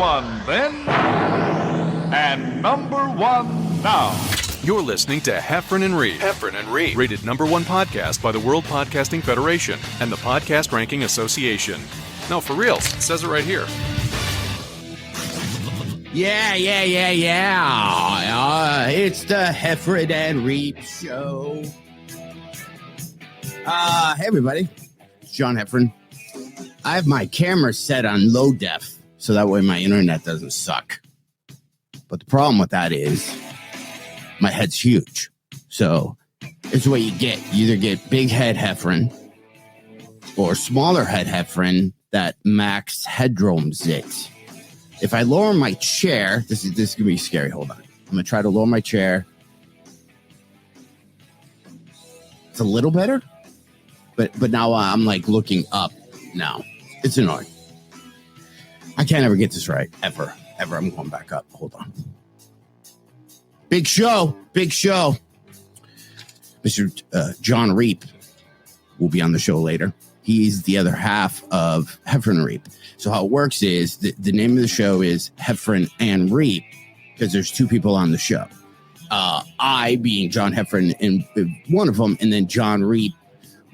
one then, and number one now. You're listening to Heffron and Reep. Heffron and Reep. Rated #1 podcast by the World Podcasting Federation and the Podcast Ranking Association. No, for real. It says it right here. Yeah. It's the Heffron and Reep show. Hey, everybody. It's John Heffron. I have my camera set on low def, so that way my internet doesn't suck. But the problem with that is my head's huge. So it's what you get. You either get big head Heffron or smaller head Heffron that max headroom's it. If I lower my chair, this is going to be scary. Hold on. I'm going to try to lower my chair. It's a little better, but now I'm like looking up now. It's annoying. I can't ever get this right. Ever. I'm going back up. Hold on. Big show. Mr. John Reep will be on the show later. He's the other half of Heffron and Reep. So how it works is the name of the show is Heffron and Reep because there's two people on the show. I being John Heffron and one of them, and then John Reep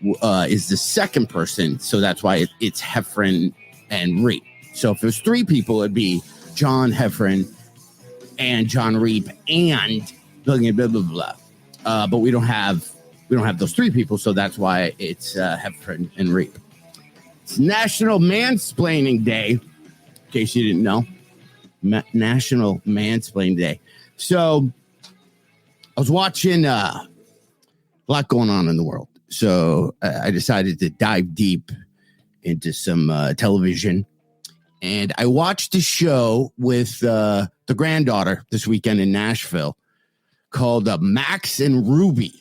is the second person. So that's why it's Heffron and Reep. So if there's three people, it'd be John Heffron and John Reep and blah, blah, blah, blah. But we don't have those three people, so that's why it's Heffron and Reep. It's National Mansplaining Day, in case you didn't know. National Mansplaining Day. So I was watching a lot going on in the world. So I decided to dive deep into some television. And I watched a show with the granddaughter this weekend in Nashville called Max and Ruby.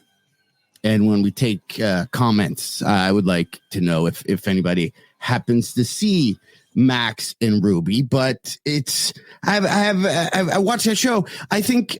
And when we take comments, I would like to know if anybody happens to see Max and Ruby. But I watched that show. I think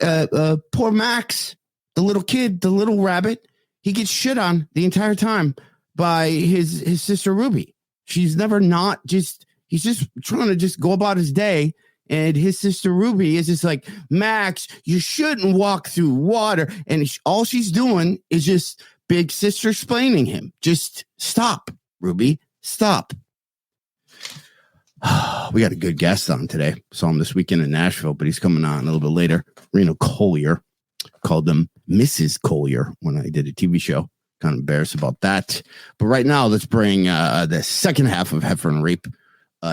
poor Max, the little kid, the little rabbit, he gets shit on the entire time by his sister Ruby. She's never not just. He's just trying to just go about his day. And his sister Ruby is just like, Max, you shouldn't walk through water. And all she's doing is just big sister explaining him. Just stop, Ruby. Stop. We got a good guest on today. Saw him this weekend in Nashville, but he's coming on a little bit later. Reno Collier. Called him Mrs. Collier when I did a TV show. Kind of embarrassed about that. But right now, let's bring the second half of Heffron and Reep.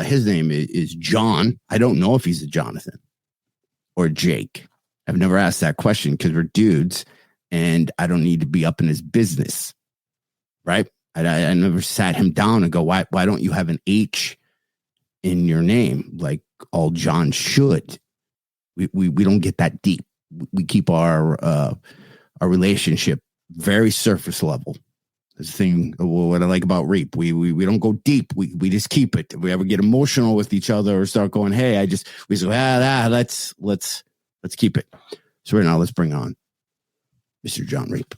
His name is John. I don't know if he's a Jonathan or Jake. I've never asked that question because we're dudes and I don't need to be up in his business. Right? I never sat him down and go, why don't you have an H in your name like all John should? We don't get that deep. We keep our relationship very surface level. This thing, what I like about Reep, we don't go deep. We just keep it. If we ever get emotional with each other or start going, hey, we say, let's keep it. So right now, let's bring on Mr. John Reep.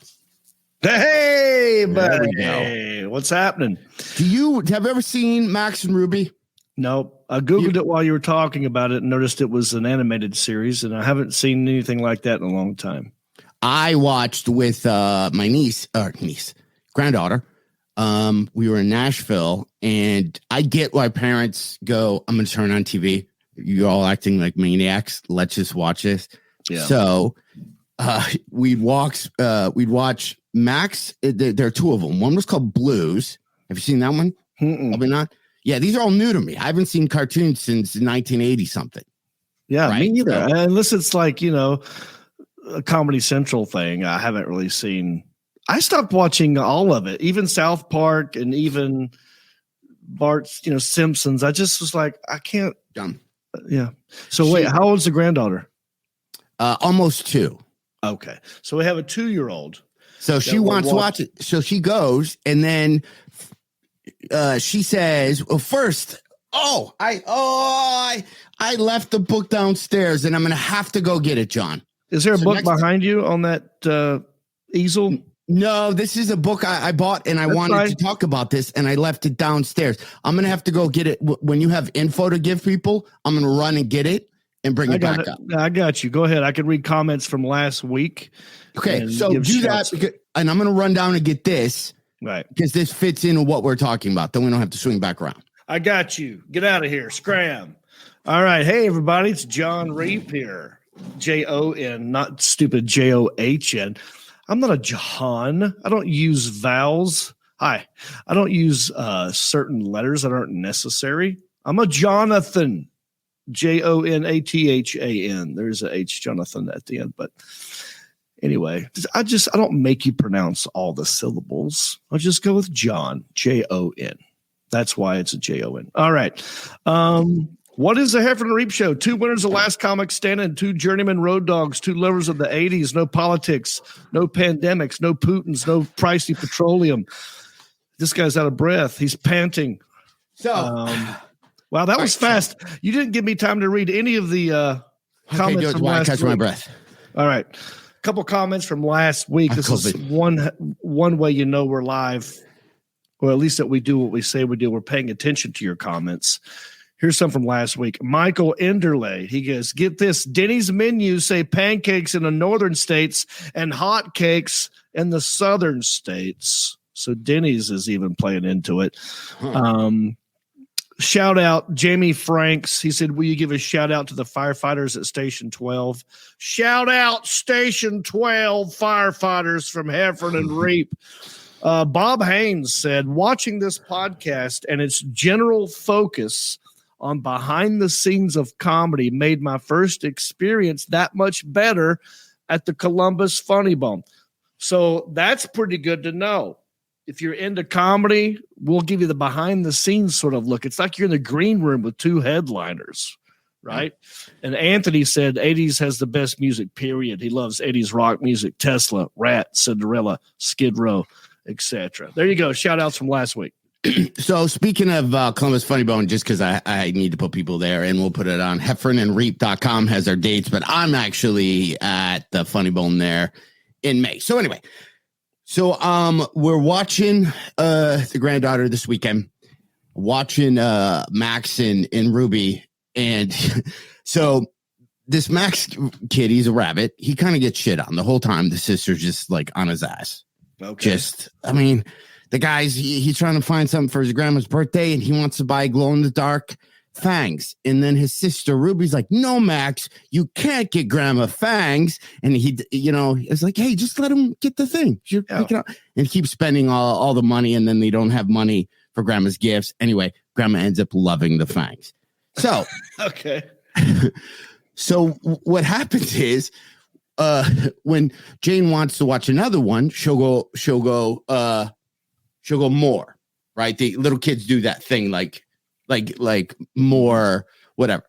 Hey, buddy. What's happening? Have you ever seen Max and Ruby? Nope. I Googled it while you were talking about it and noticed it was an animated series, and I haven't seen anything like that in a long time. I watched with my granddaughter. We were in Nashville, and I get why parents go, I'm going to turn on TV. You're all acting like maniacs. Let's just watch this. Yeah. So we'd watch Max. There are two of them. One was called Blues. Have you seen that one? Probably not. Yeah, these are all new to me. I haven't seen cartoons since 1980 something. Yeah, right? Me neither. So, unless it's like, a Comedy Central thing. I haven't really seen. I stopped watching all of it, even South Park and even Bart's, Simpsons. I just was like, I can't. Done. Yeah. So wait, how old's the granddaughter? Almost 2. Okay. So we have a 2-year-old. So she wants to watch it. So she goes, and then she says, well, first, I left the book downstairs, and I'm going to have to go get it, John. Is there a book behind you on that easel? No, this is a book I bought, and I wanted to talk about this, and I left it downstairs. I'm going to have to go get it. When you have info to give people, I'm going to run and get it and bring it back up. I got you. Go ahead. I can read comments from last week. Okay, so do that, and I'm going to run down and get this. Right. Because this fits into what we're talking about. Then we don't have to swing back around. I got you. Get out of here. Scram. All right. Hey, everybody. It's John Reep here. Jon, not stupid John. I'm not a John. I don't use vowels. Hi. I don't use certain letters that aren't necessary. I'm a Jonathan. Jonathan. There's a H, Jonathan, at the end. But anyway, I don't make you pronounce all the syllables. I'll just go with John. Jon. That's why it's a Jon. All right. What is the Heffron and Reep Show? 2 winners of Last Comic Standing, 2 journeyman road dogs, 2 lovers of the 80s, no politics, no pandemics, no Putins, no pricey petroleum. This guy's out of breath. He's panting. So, wow, that was fast. You didn't give me time to read any of the comments from last week. I catch my breath. All right. A couple comments from last week. This is one way you know we're live, or at least that we do what we say we do. We're paying attention to your comments. Here's some from last week. Michael Enderley. He goes, get this. Denny's menus say pancakes in the northern states and hot cakes in the southern states. So Denny's is even playing into it. Shout out Jamie Franks. He said, will you give a shout out to the firefighters at Station 12? Shout out Station 12 firefighters from Heffron and Reep. Bob Haynes said, watching this podcast and its general focus on behind the scenes of comedy made my first experience that much better at the Columbus Funny Bone. So that's pretty good to know. If you're into comedy, we'll give you the behind the scenes sort of look. It's like you're in the green room with 2 headliners, right? And Anthony said 80s has the best music, period. He loves 80s rock music, Tesla, Rat, Cinderella, Skid Row, etc. There you go. Shout outs from last week. So speaking of Columbus Funny Bone, just because I need to put people there, and we'll put it on heffronandreep.com has our dates, but I'm actually at the Funny Bone there in May. So anyway, we're watching the granddaughter this weekend, watching Max and Ruby. And so this Max kid, he's a rabbit. He kind of gets shit on the whole time. The sister's just like on his ass. Okay. The guy's, he's trying to find something for his grandma's birthday, and he wants to buy glow-in-the-dark fangs. And then his sister Ruby's like, no, Max, you can't get grandma fangs. And he, it's like, hey, just let him get the thing. Pick it up. And he keeps spending all the money, and then they don't have money for grandma's gifts. Anyway, grandma ends up loving the fangs. So, okay. So what happens is, when Jane wants to watch another one, she'll go more, right? The little kids do that thing, like more, whatever.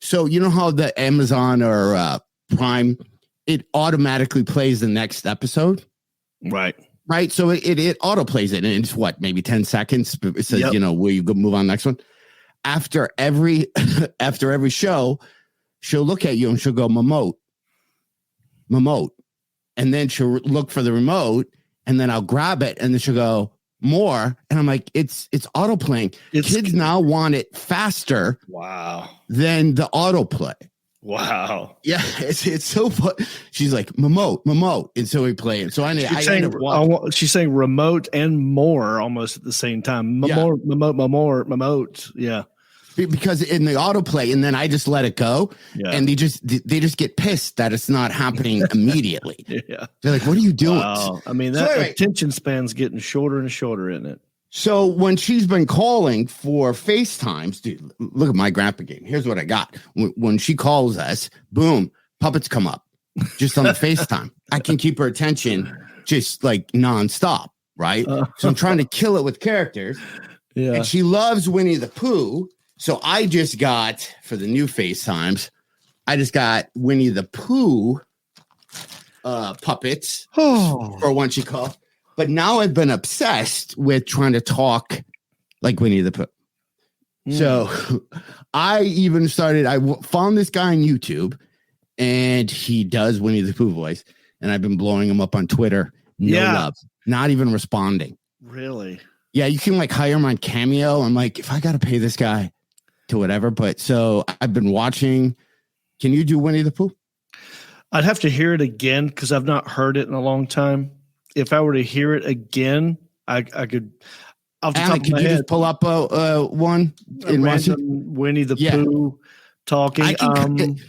So you know how the Amazon or Prime, it automatically plays the next episode, right? So it auto plays it, and it's maybe 10 seconds. It says, will you go move on next one? After every show, she'll look at you and she'll go Mamote, and then she'll look for the remote, and then I'll grab it, and then she'll go more, and I'm like, it's auto playing. Kids now want it faster. Wow. Than the autoplay. Wow. Yeah, it's so fun. She's like Mamote, and so we play it. So she's saying remote and more almost at the same time. Mamote. Yeah. Because in the autoplay, and then I just let it go, and they just get pissed that it's not happening immediately. Yeah, they're like, "What are you doing?" Wow. I mean, that attention span's getting shorter and shorter, isn't it? So when she's been calling for FaceTimes, dude, look at my grandpa game. Here's what I got. When she calls us, boom, puppets come up just on the FaceTime. I can keep her attention just like nonstop, right? So I'm trying to kill it with characters. Yeah, and she loves Winnie the Pooh. So I just got, for the new FaceTimes, I just got Winnie the Pooh puppets for when she calls. But now I've been obsessed with trying to talk like Winnie the Pooh. So I even started, I found this guy on YouTube, and he does Winnie the Pooh voice. And I've been blowing him up on Twitter. No Yeah. love. Not even responding. Really? Yeah, you can like hire him on Cameo. I'm like, if I got to pay this guy to whatever. But so I've been watching. Can you do Winnie the Pooh? I'd have to hear it again because I've not heard it in a long time. If I were to hear it again, I could. Off the top Anna, of could my you head, just pull up one a in random Washington? Winnie the Yeah. Pooh talking. I can.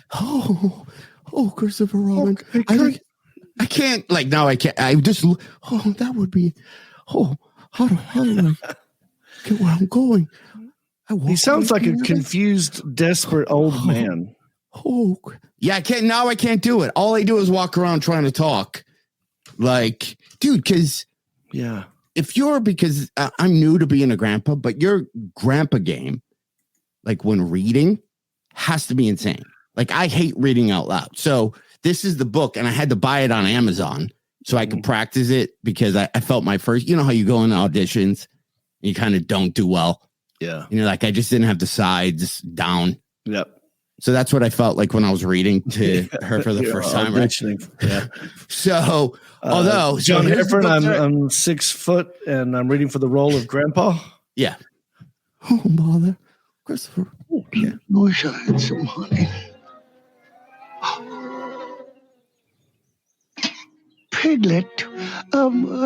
Christopher Robin. Okay, I can't. Like now, I can't. I just. That would be. How do I get where I'm going? he sounds like a confused, desperate old man. Yeah, I can't. Now I can't do it. All I do is walk around trying to talk. Like, dude, because Yeah. if you're, because I'm new to being a grandpa, but your grandpa game, like when reading, has to be insane. Like, I hate reading out loud. So this is the book, and I had to buy it on Amazon so I could practice it because I felt my first, you know how you go in auditions and you kind of don't do well. Yeah. You know, like I just didn't have the sides down. Yep. So that's what I felt like when I was reading to her for the first time. Right? Yeah. So, although John here's the Heffron, book I'm 6 foot and I'm reading for the role of Grandpa. yeah. Oh, bother. Christopher. I wish I had some honey. Piglet,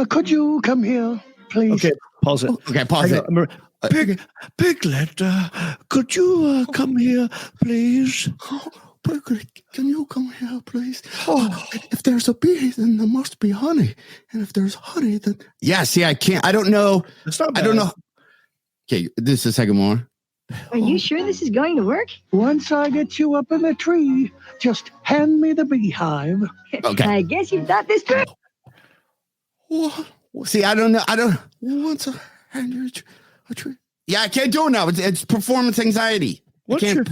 could you come here, please? Okay, pause it. Okay, pause it. Piglet, could you come here, please? Piglet, can you come here, please? If there's a bee, then there must be honey. And if there's honey, then... Yeah, see, I can't... I don't know. It's not bad. I don't know. Okay, this is a second more. Are you sure this is going to work? Once I get you up in the tree, just hand me the beehive. Okay. I guess you've thought this through. See, I don't know. Once I hand you a tree. Yeah, I can't do it now. It's performance anxiety. What you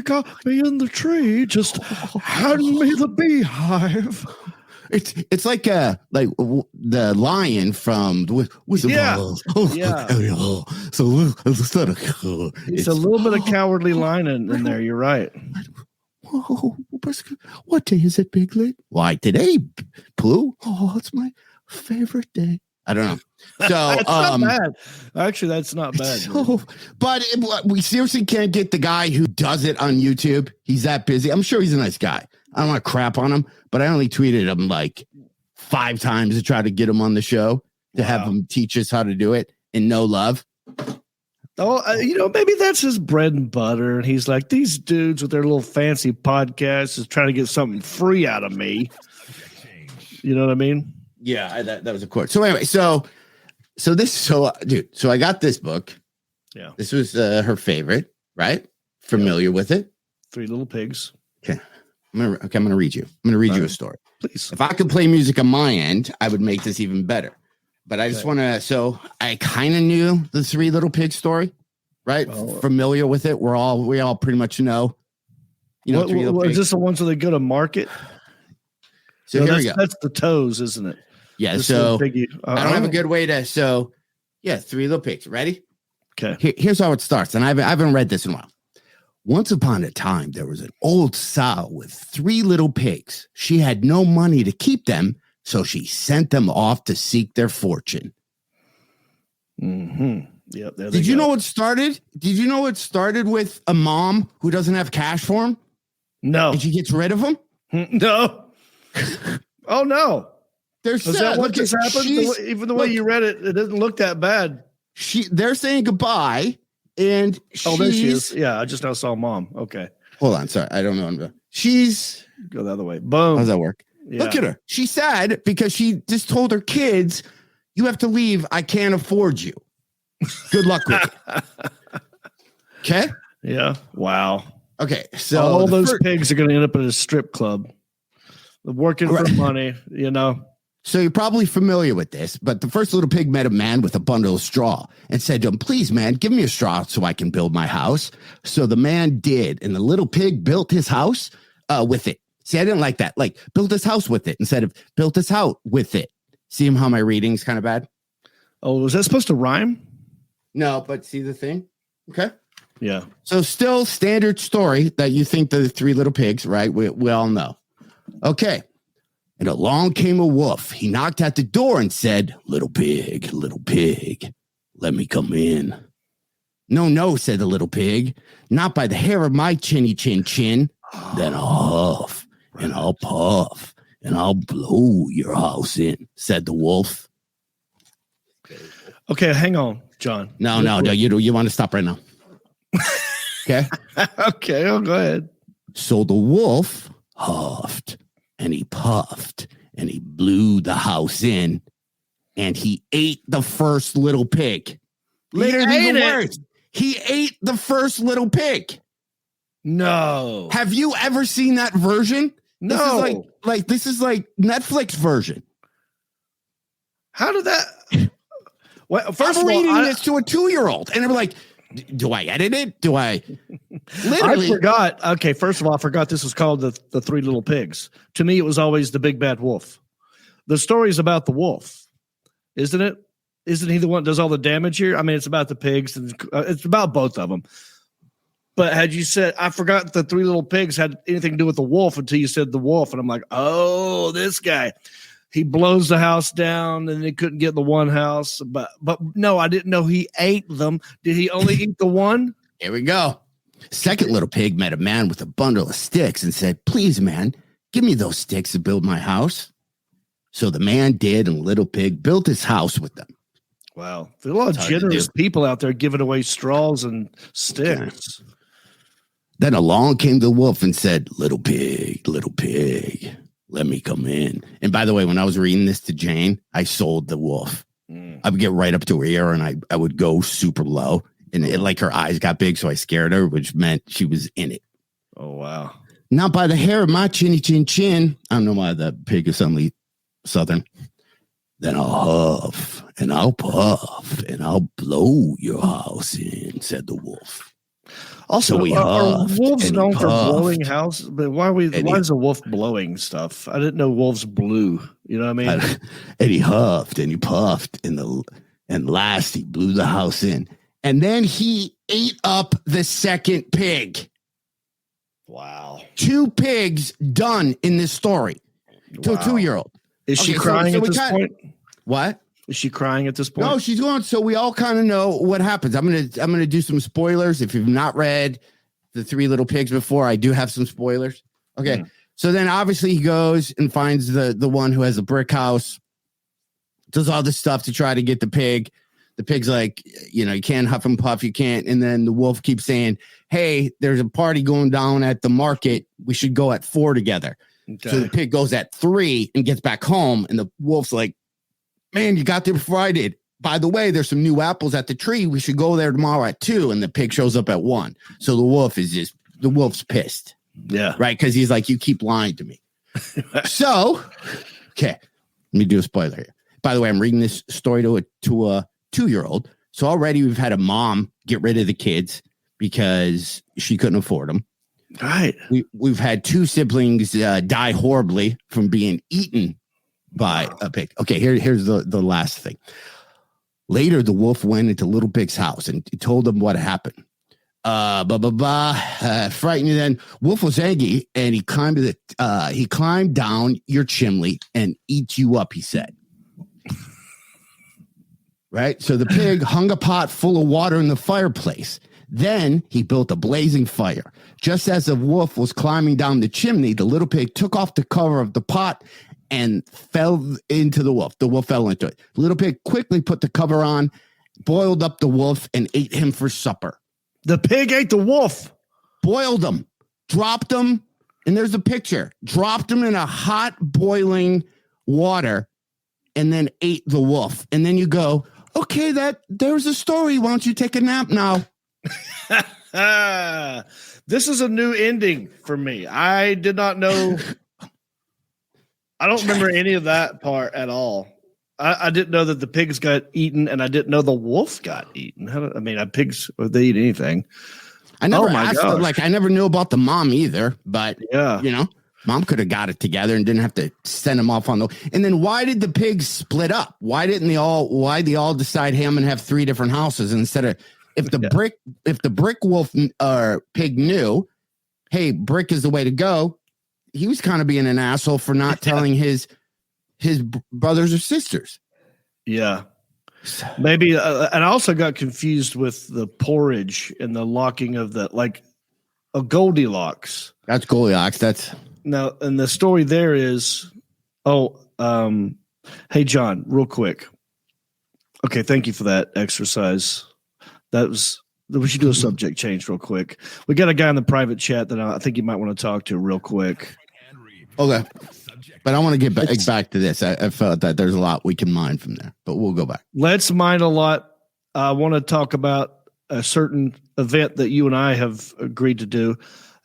got me in the tree? Just hand me the beehive. It's like the lion from Wizard Yeah. Balls. Yeah. So instead of It's a little bit of cowardly line in there. You're right. What day is it, Piglet? Why today, Pooh? Oh, it's my favorite day. I don't know. So That's not bad. Actually, that's not bad. But we seriously can't get the guy who does it on YouTube. He's that busy. I'm sure he's a nice guy. I don't want to crap on him, but I only tweeted him like 5 times to try to get him on the show to have him teach us how to do it, and no love. Oh, maybe that's his bread and butter. And he's like, these dudes with their little fancy podcasts is trying to get something free out of me. You know what I mean? Yeah, that was a quote. So anyway, so I got this book. Yeah. This was her favorite, right? Familiar with it? Three Little Pigs. Okay. I'm gonna read you. I'm gonna read you a story. Please. If I could play music on my end, I would make this even better. But I just want to. So I kind of knew the Three Little Pigs story, right? Familiar with it. We all pretty much know. Three Little Pigs. Is this the ones where they go to market? So here we go. That's the toes, isn't it? Yeah. This so piggy, I don't have a good way to. So yeah, Three Little Pigs. Ready? Okay. Here's how it starts, and I haven't read this in a while. Once upon a time, there was an old sow with 3 little pigs. She had no money to keep them, so she sent them off to seek their fortune. Mm-hmm. Yep. Did you know it started? Did you know it started with a mom who doesn't have cash for him? No. And she gets rid of him? No. Oh, no. Is that what just happened? Even the way you read it, it doesn't look that bad. They're saying goodbye. And there she is. Yeah, I just now saw mom. Okay. Hold on. Sorry. I don't know. She's go the other way. Boom. How does that work? Yeah. Look at her. She's sad because she just told her kids, you have to leave. I can't afford you. Good luck with it. Okay. Yeah. Wow. Okay. So all those pigs are going to end up at a strip club. They're working for money, So you're probably familiar with this, but the first little pig met a man with a bundle of straw and said to him, please, man, give me a straw so I can build my house. So the man did, and the little pig built his house with it. See, I didn't like that. Like, built his house with it instead of built his house with it. See how my reading's kind of bad? Oh, was that supposed to rhyme? No, but see the thing? Okay. Yeah. So still standard story that you think the 3 little pigs, right? We all know. Okay. And along came a wolf. He knocked at the door and said, little pig, let me come in. No, no, said the little pig, not by the hair of my chinny chin chin. Then I'll huff and I'll puff and I'll blow your house in, said the wolf. Okay, hang on, John. No, you want to stop right now. Okay. Okay, go ahead. So the wolf huffed and he puffed and he blew the house in and he ate the first little pig. Literally the words. He ate the first little pig. No. Have you ever seen that version? No. This is like Netflix version. How did that? Well, first I'm of all, reading this to a 2-year-old, and they're like, "Do I edit it? Do I?" Literally, I forgot. Okay, first of all, I forgot this was called the Three Little Pigs. To me, it was always the Big Bad Wolf. The story's about the wolf, isn't it? Isn't he the one that does all the damage here? I mean, it's about the pigs, and it's about both of them. But had you said, I forgot the Three Little Pigs had anything to do with the wolf until you said the wolf, and I'm like, oh, this guy. He blows the house down, and he couldn't get the one house. But no, I didn't know he ate them. Did he only eat the one? Here we go. Second little pig met a man with a bundle of sticks and said, please, man, give me those sticks to build my house. So the man did, and little pig built his house with them. Wow. There's a lot of generous people out there giving away straws and sticks. Okay. Then along came the wolf and said, little pig, let me come in. And by the way, when I was reading this to Jane, I sold the wolf. I would get right up to her ear and I would go super low. And her eyes got big, so I scared her, which meant she was in it. Oh, wow. Not by the hair of my chinny chin chin. I don't know why the pig is suddenly Southern. Then I'll huff and I'll puff and I'll blow your house in, said the wolf. Also, So we are huffed wolves and known for puffed. blowing houses? But why is a wolf blowing stuff? I didn't know wolves blew. You know what I mean? And he huffed and he puffed and last he blew the house in. And then he ate up the second pig. Wow. 2 pigs done in this story to a 2-year-old. Is she crying at this point? What? Is she crying at this point? No, she's going. So we all kind of know what happens. I'm gonna do some spoilers. If you've not read the Three Little Pigs before, I do have some spoilers. Okay. So then obviously he goes and finds the one who has a brick house, does all this stuff to try to get the pig. The pig's like, you can't huff and puff, you can't. And then the wolf keeps saying, hey, there's a party going down at the market. We should go at 4 together. Okay. So the pig goes at 3 and gets back home. And the wolf's like, man, you got there before I did. By the way, there's some new apples at the tree. We should go there tomorrow at 2. And the pig shows up at 1. So the wolf's pissed. Yeah. Right. Because he's like, you keep lying to me. So, okay. Let me do a spoiler here. By the way, I'm reading this story to a 2-year-old. So already we've had a mom get rid of the kids because she couldn't afford them. Right. We've had 2 siblings die horribly from being eaten by a pig. Okay, here's the last thing. Later, the wolf went into Little Pig's house and told him what happened. Frightened. Then wolf was angry and he climbed down your chimney and eat you up, he said. Right? So the pig hung a pot full of water in the fireplace. Then he built a blazing fire. Just as the wolf was climbing down the chimney, the little pig took off the cover of the pot and fell into the wolf. The wolf fell into it. The little pig quickly put the cover on, boiled up the wolf, and ate him for supper. The pig ate the wolf. Boiled him, dropped him, and there's a picture. Dropped him in a hot boiling water, and then ate the wolf. And then you go, okay, there's a story. Why don't you take a nap now? This is a new ending for me. I did not know. I don't remember any of that part at all. I didn't know that the pigs got eaten, and I didn't know the wolf got eaten. Pigs, they eat anything. I never asked her, I never knew about the mom either, but yeah, mom could have got it together and didn't have to send them off on the. And then why did the pigs split up? Why they all decide, hey, I'm going to have 3 different houses instead of if the brick wolf or pig knew, hey, brick is the way to go. he was kind of being an asshole for not telling his brothers or sisters. Yeah. Maybe, and I also got confused with the porridge and the locking of the, like, a Goldilocks. That's Goldilocks. That's now, and the story there is, hey, John, real quick. Okay, thank you for that exercise. We should do a subject change real quick. We got a guy in the private chat that I think you might want to talk to real quick. Okay. But I want to get back to this. I felt that there's a lot we can mine from there, but we'll go back. Let's mine a lot. I want to talk about a certain event that you and I have agreed to do,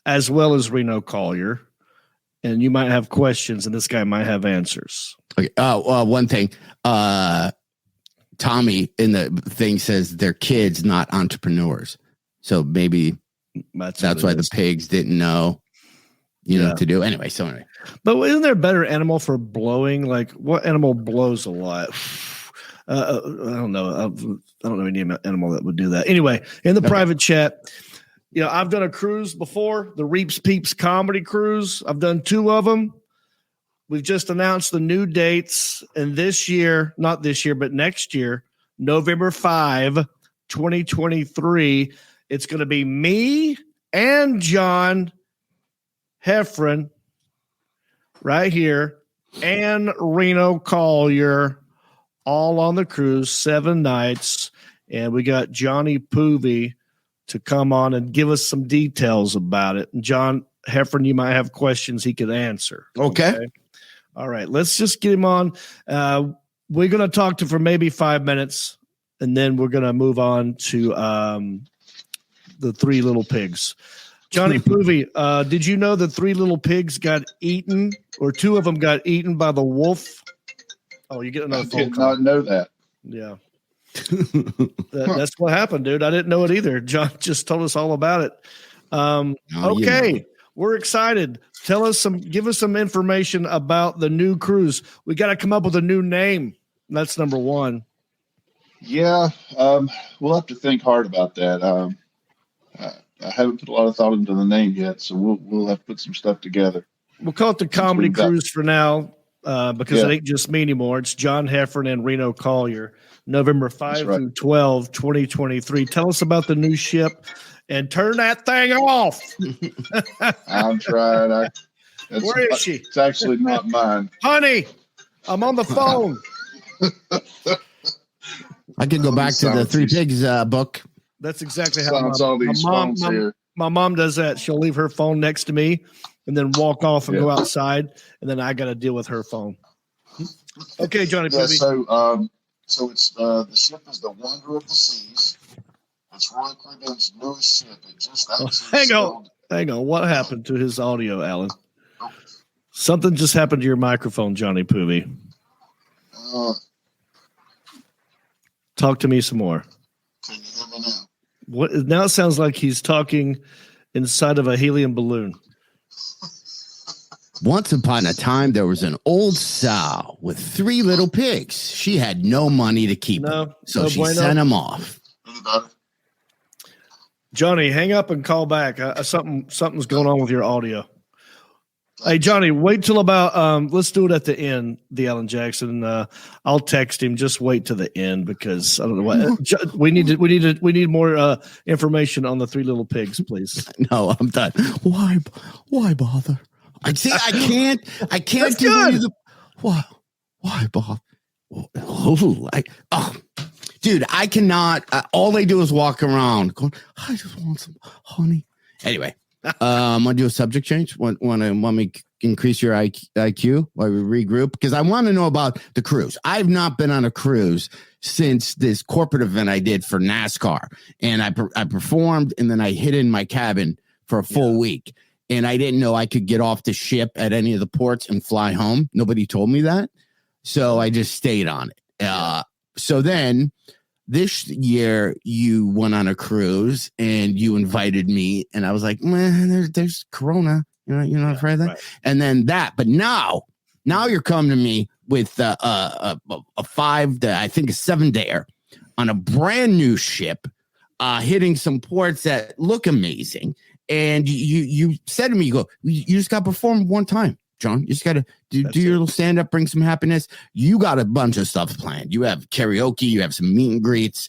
as well as Reno Collier. And you might have questions, and this guy might have answers. Okay. One thing. Tommy in the thing says they're kids, not entrepreneurs. So maybe that's why the pigs didn't know, what to do. Anyway. But isn't there a better animal for blowing? Like, what animal blows a lot? I don't know. I don't know any animal that would do that. Anyway, in the private chat, I've done a cruise before, the Reeps Peeps comedy cruise. I've done 2 of them. We've just announced the new dates. And this year, not this year, but next year, November 5, 2023, it's going to be me and John Heffron right here and Reno Collier all on the cruise, 7 nights. And we got Johnny Pooh to come on and give us some details about it. And John Heffron, you might have questions he could answer. Okay. All right, let's just get him on. We're going to talk to for maybe 5 minutes, and then we're going to move on to the 3 little pigs. Johnny Pooh, did you know the 3 little pigs got eaten, or 2 of them got eaten by the wolf? Oh, you get another phone call. I did not know that. Yeah. That's what happened, dude. I didn't know it either. John just told us all about it. Okay. We're excited. Give us some information about the new cruise. We got to come up with a new name. That's number 1. Yeah, we'll have to think hard about that. I haven't put a lot of thought into the name yet, so we'll have to put some stuff together. We'll call it the Comedy Cruise for now, because it ain't just me anymore. It's John Heffron and Reno Collier, November 5 through 12, 2023. Tell us about the new ship. And turn that thing off. I'm trying. Where is she? It's actually not mine. Honey, I'm on the phone. I could go back to the 3 Pigs book. That's exactly how my mom does that. She'll leave her phone next to me and then walk off and go outside. And then I got to deal with her phone. Okay, Johnny. Yeah, so it's the ship is the Wonder of the Seas. It's Roy Cleveland's newest ship. It just hang on. What happened to his audio, Alan? Something just happened to your microphone, Johnny Pooh. Talk to me some more. Can you hear me now? What? Now it sounds like he's talking inside of a helium balloon. Once upon a time, there was an old sow with 3 little pigs. She had no money to keep them, so she sent them off. Johnny, hang up and call back. Something's going on with your audio. Hey, Johnny, wait till about let's do it at the end, the Alan Jackson. I'll text him. Just wait to the end because I don't know what we need more information on the 3 little pigs, please. No, I'm done. Why bother? I can't That's do good. the why bother? Dude, I cannot. All they do is walk around going, I just want some honey. Anyway, want to do a subject change? Want me increase your IQ while we regroup? Because I want to know about the cruise. I've not been on a cruise since this corporate event I did for NASCAR. And I performed, and then I hid in my cabin for a full week. And I didn't know I could get off the ship at any of the ports and fly home. Nobody told me that. So I just stayed on it. So then this year you went on a cruise and you invited me, and I was like, man, there's Corona. You're not afraid of that. Right. And then but now you're coming to me with a 5 to I think a 7-dayer on a brand new ship, hitting some ports that look amazing. And you said to me, you just got to perform one time, John. You just got to do your little stand up, bring some happiness. You got a bunch of stuff planned. You have karaoke, you have some meet and greets,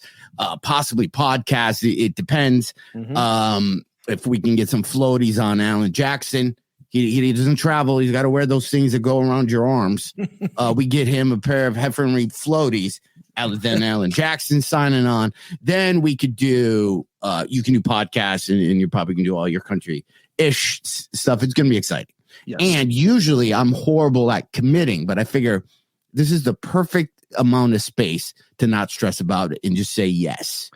possibly podcasts. It depends. Mm-hmm. If we can get some floaties on Alan Jackson. He doesn't travel. He's got to wear those things that go around your arms. We get him a pair of Heffron Reep floaties. Then Alan Jackson signing on. Then we could do, you can do podcasts and you probably can do all your country-ish stuff. It's going to be exciting. Yes. And usually I'm horrible at committing, but I figure this is the perfect amount of space to not stress about it and just say yes.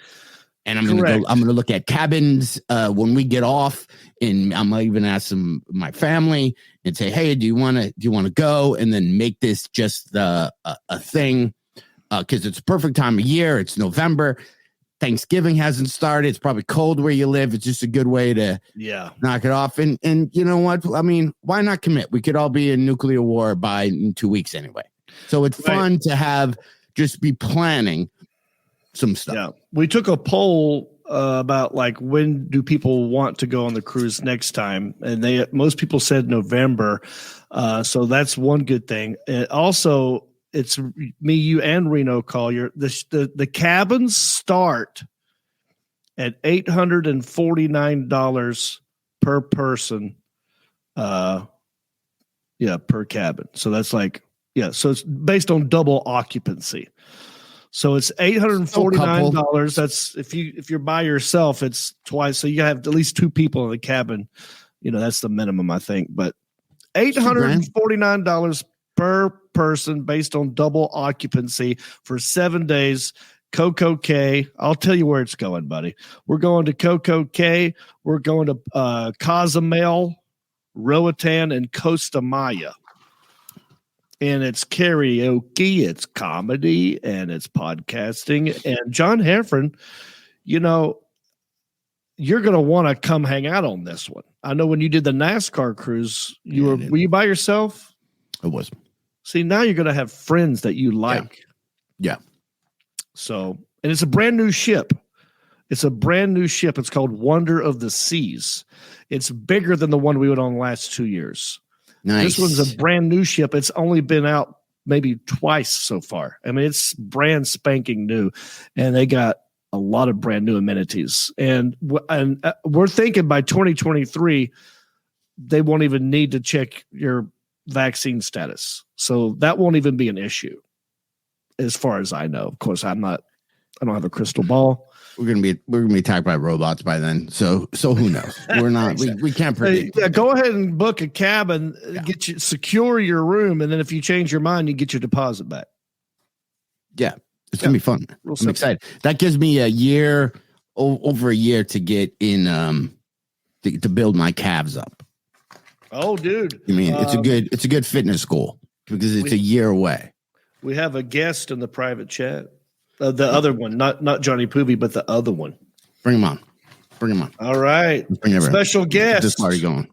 And I'm going to look at cabins when we get off, and I'm gonna even ask my family and say, hey, do you want to go? And then make this just a thing. Because it's a perfect time of year. It's November. Thanksgiving hasn't started. It's probably cold where you live. It's just a good way to knock it off. And you know what? I mean, why not commit? We could all be in nuclear war in 2 weeks anyway. So it's fun to just be planning some stuff. Yeah. We took a poll about like when do people want to go on the cruise next time, and most people said November. So that's one good thing. And also, it's me, you, and Reno Collier. The cabins start at $849 per person. Per cabin. So that's like, so it's based on double occupancy. So it's $849. That's if you're by yourself, it's twice. So you have at least two people in the cabin. That's the minimum, I think. But $849 per person based on double occupancy for 7 days. Coco Cay. I'll tell you where it's going, buddy. We're going to Coco Cay. We're going to Cozumel, Roatan, and Costa Maya. And it's karaoke, it's comedy, and it's podcasting. And John Heffron, you're going to want to come hang out on this one. I know when you did the NASCAR cruise, were you by yourself? I was. See, now you're going to have friends that you like. Yeah. So, and it's a brand new ship. It's It's called Wonder of the Seas. It's bigger than the one we went on the last 2 years. Nice. This one's a brand new ship. It's only been out maybe twice so far. I mean, it's brand spanking new, and they got a lot of brand new amenities. And we're thinking by 2023, they won't even need to check your vaccine status. So that won't even be an issue as far as I know. Of course, I don't have a crystal ball. We're gonna be attacked by robots by then. So who knows? We're not. we can't predict. Go ahead and book a cabin, secure your room, and then if you change your mind, you get your deposit back. Yeah, it's gonna be fun. I'm excited. That gives me over a year to get in to build my calves up. Oh, dude! I mean, it's a good fitness goal because it's a year away. We have a guest in the private chat. The other one, not Johnny Poovy, but the other one. Bring him on. All right. Special guest. This party going.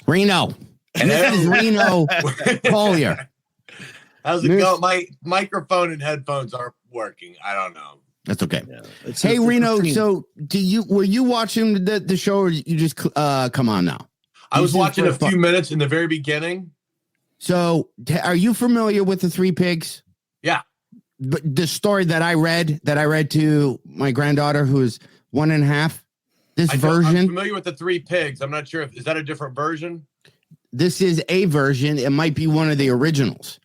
Reno. This is Reno Collier. How's it going? My microphone and headphones aren't working. I don't know. That's okay. Yeah, hey, Reno. So, were you watching the show, or you just come on now? I was watching a few minutes in the very beginning. So, are you familiar with the Three Pigs? Yeah. But the story that I read to my granddaughter, who is 1.5. I'm familiar with the Three Pigs. I'm not sure is that a different version. This is a version. It might be one of the originals.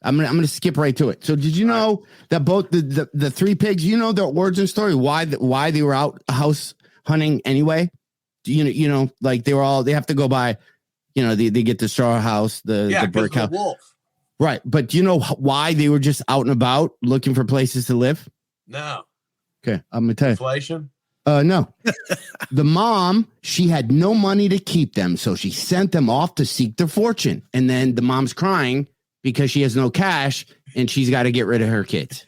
I'm gonna skip right to it. So did you know that both the Three Pigs, the origin story, why they were out house hunting anyway? Like they have to go by, they get the straw house, the bird house. Wolf. Right. But do you know why they were just out and about looking for places to live? No. Okay. I'm gonna tell you. Inflation? No. The mom, she had no money to keep them, so she sent them off to seek their fortune. And then the mom's crying because she has no cash and she's got to get rid of her kids.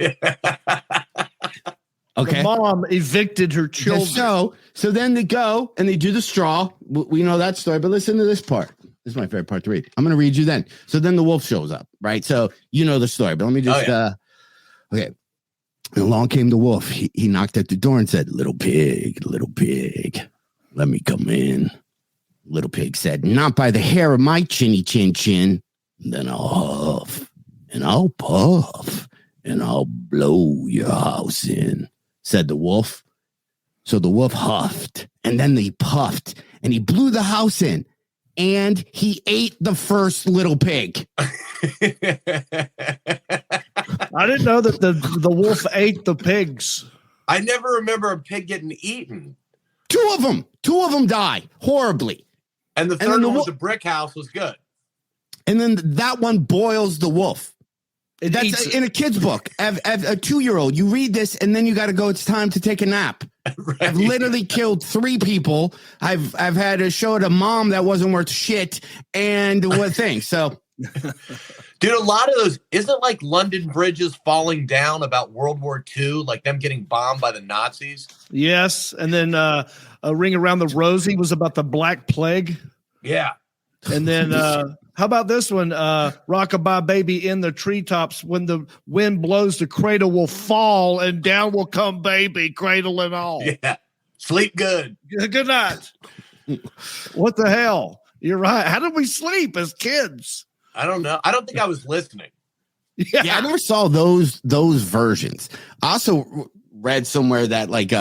Okay. The mom evicted her children. So then they go and they do the straw. We know that story, but listen to this part. This is my favorite part to read. I'm going to read you then. So then the wolf shows up, right? So you know the story, but let me just, okay. And along came the wolf. He knocked at the door and said, little pig, let me come in. Little pig said, not by the hair of my chinny chin. Then I'll huff and I'll puff and I'll blow your house in, said the wolf. So the wolf huffed and then he puffed and he blew the house in and he ate the first little pig. I didn't know that the wolf ate the pigs. I never remember a pig getting eaten. Two of them die horribly. And the third one with the brick house was good. And then that one boils the wolf. That's in a kid's book. As a 2-year-old, you read this and then you got to go. It's time to take a nap. Right. I've literally killed 3 people. I've had to show it a mom that wasn't worth shit and what thing. So, dude, a lot of those isn't like London bridges falling down about World War II, like them getting bombed by the Nazis. Yes, and then a Ring Around the Rosie was about the Black Plague. Yeah, and then how about this one? Rockabye Baby in the treetops. When the wind blows, the cradle will fall, and down will come baby, cradle and all. Yeah, sleep good. Good night. What the hell? You're right. How did we sleep as kids? I don't know. I don't think I was listening. Yeah, I never saw those versions. I also read somewhere that like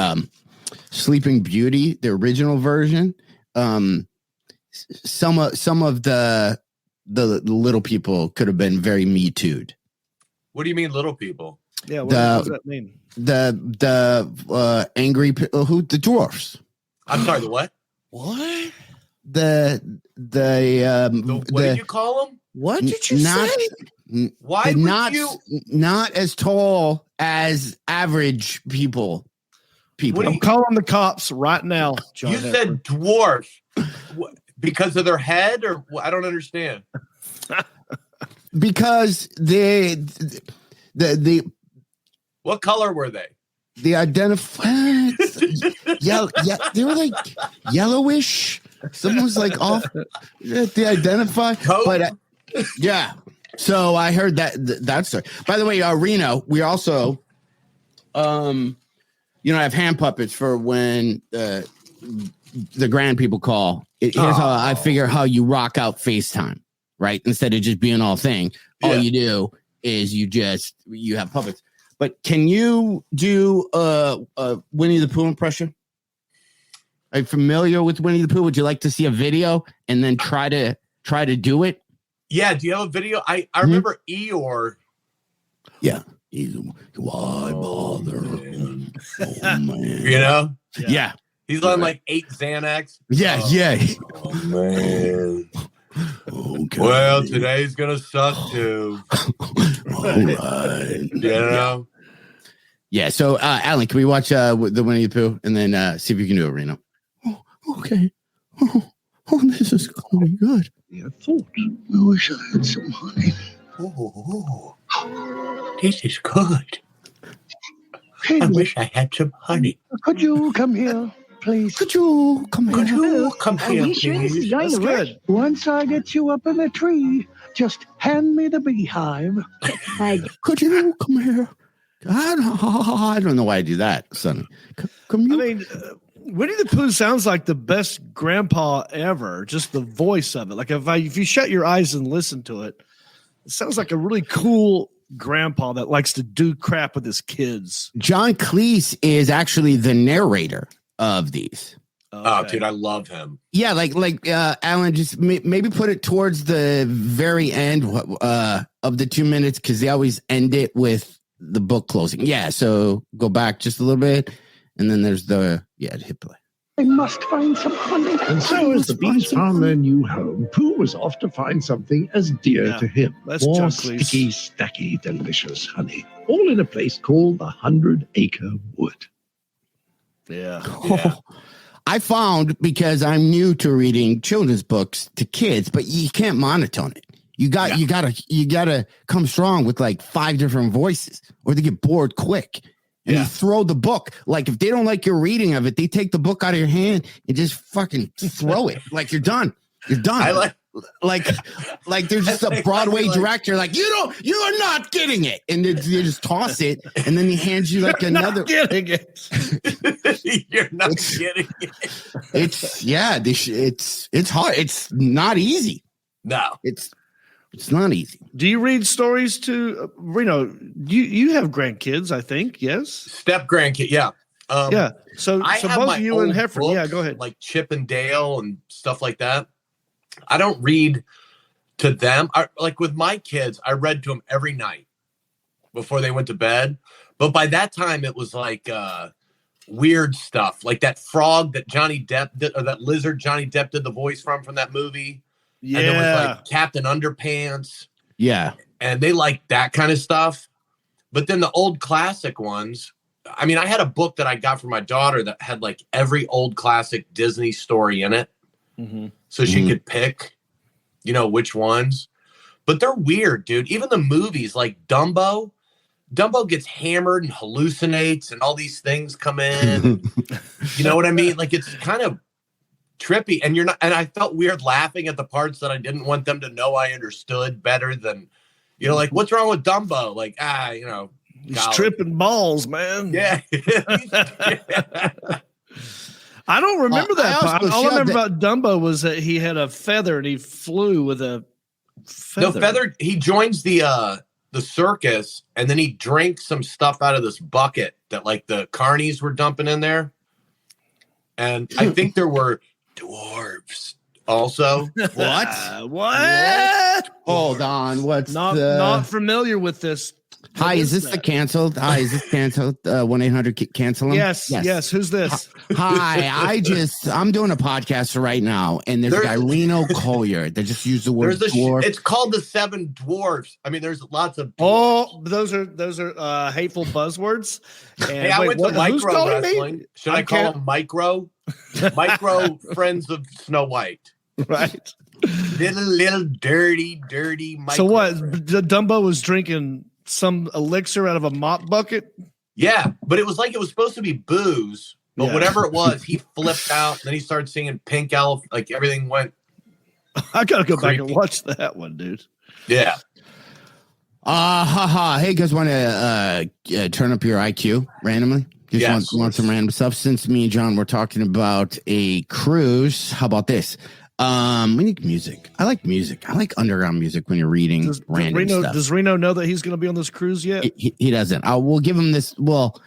Sleeping Beauty, the original version, some of the little people could have been very Me Too'd. What do you mean, little people? Yeah, what does that mean? The angry the dwarfs. I'm sorry, the what? What? What did you call them? What did you say? Why would you not as tall as average people? I'm calling the cops right now. John you Heffron. said dwarf because of their head, or I don't understand. Because the what color were they? The identified yeah, they were like yellowish. Someone's like off the identify, but yeah. So I heard that story. By the way, Reno, we also, I have hand puppets for when the grand people call. Here's how I figure how you rock out FaceTime, right? Instead of just being all thing, all you do is you have puppets. But can you do a Winnie the Pooh impression? Are you familiar with Winnie the Pooh? Would you like to see a video and then try to do it? Yeah. Do you have a video? I remember Eeyore. Yeah. Why bother? Oh, man. You know? Yeah. He's on like 8 Xanax. Yeah. Oh, man. Okay. Well, today's going to suck too. All right. You know? Yeah. So, Alan, can we watch the Winnie the Pooh and then see if you can do it, Reno? Oh, okay. Oh, this is going to be good. I thought I wish I had some honey. Oh, this is good. Hey, I wish I had some honey. could you come here, please? Could you come here? Could you come Are here, you sure this is please? going That's to work? good. Once I get you up in a tree, just hand me the beehive. Could you come here? I don't know why I do that, Sonny. Come here. I mean, Winnie the Pooh sounds like the best grandpa ever. Just the voice of it. Like if you shut your eyes and listen to it, it sounds like a really cool grandpa that likes to do crap with his kids. John Cleese is actually the narrator of these. Okay. Oh, dude, I love him. Yeah, like Alan, just maybe put it towards the very end of the 2 minutes because they always end it with the book closing. Yeah, so go back just a little bit, and then there's hit play. I must find some honey. And so, as the bees found their new home, Pooh was off to find something as dear to him. That's More John Cleese. sticky, stacky, delicious honey, all in a place called the 100-Acre Wood. Yeah. I found, because I'm new to reading children's books to kids, but you can't monotone it. You gotta come strong with like 5 different voices, or they get bored quick. And you throw the book. Like, if they don't like your reading of it, they take the book out of your hand and just fucking throw it. Like, you're done. You're done. Like there's just a Broadway director. Like, you are not getting it. And they just toss it. And then he hands you like another. Not getting it. You're not getting it. It's hard. It's not easy. No, it's not easy. Do you read stories to Reno? You have grandkids, I think. Yes, step grandkid. Yeah, yeah. So both you and Heffron. Books, yeah, go ahead. Like Chip and Dale and stuff like that. I don't read to them. Like with my kids, I read to them every night before they went to bed. But by that time, it was like weird stuff, like that frog that Johnny Depp did, or that lizard Johnny Depp did the voice from that movie. Yeah, and there was like Captain Underpants. Yeah, and they liked that kind of stuff. But then the old classic ones. I mean, I had a book that I got from my daughter that had like every old classic Disney story in it. Mm-hmm. So she could pick, which ones. But they're weird, dude. Even the movies like Dumbo gets hammered and hallucinates and all these things come in. You know what I mean? Like, it's kind of trippy. And I felt weird laughing at the parts that I didn't want them to know I understood better than, like, what's wrong with Dumbo? Like, he's tripping balls, man. Yeah. I don't remember that. All I remember about Dumbo was that he had a feather and he flew with a feather. No feather. He joins the circus and then he drinks some stuff out of this bucket that like the carnies were dumping in there. And I think there were dwarves also. What? Hold on. What's not familiar with this? Hi, is this the canceled? 1-800 cancel him? Yes. Who's this? Hi, I'm doing a podcast right now, and there's a guy, Reno Collier. They just use the word dwarf. It's called the Seven Dwarfs. I mean, there's lots of. Oh, those are hateful buzzwords. And hey, I went to micro wrestling. Should I call them micro? Micro friends of Snow White. Right. Little dirty micro. So what? Dumbo was drinking some elixir out of a mop bucket? Yeah, but it was supposed to be booze, but whatever it was, he flipped out. Then he started singing Pink Elf. Like, everything went. I gotta go back and watch that one, dude. Yeah. Hey, you guys want to turn up your IQ randomly? Just want some random stuff. Since me and John were talking about a cruise, how about this? We need music. I like music. I like underground music when you're reading random stuff. Does Reno know that he's going to be on this cruise yet? He doesn't. We'll give him this. Well,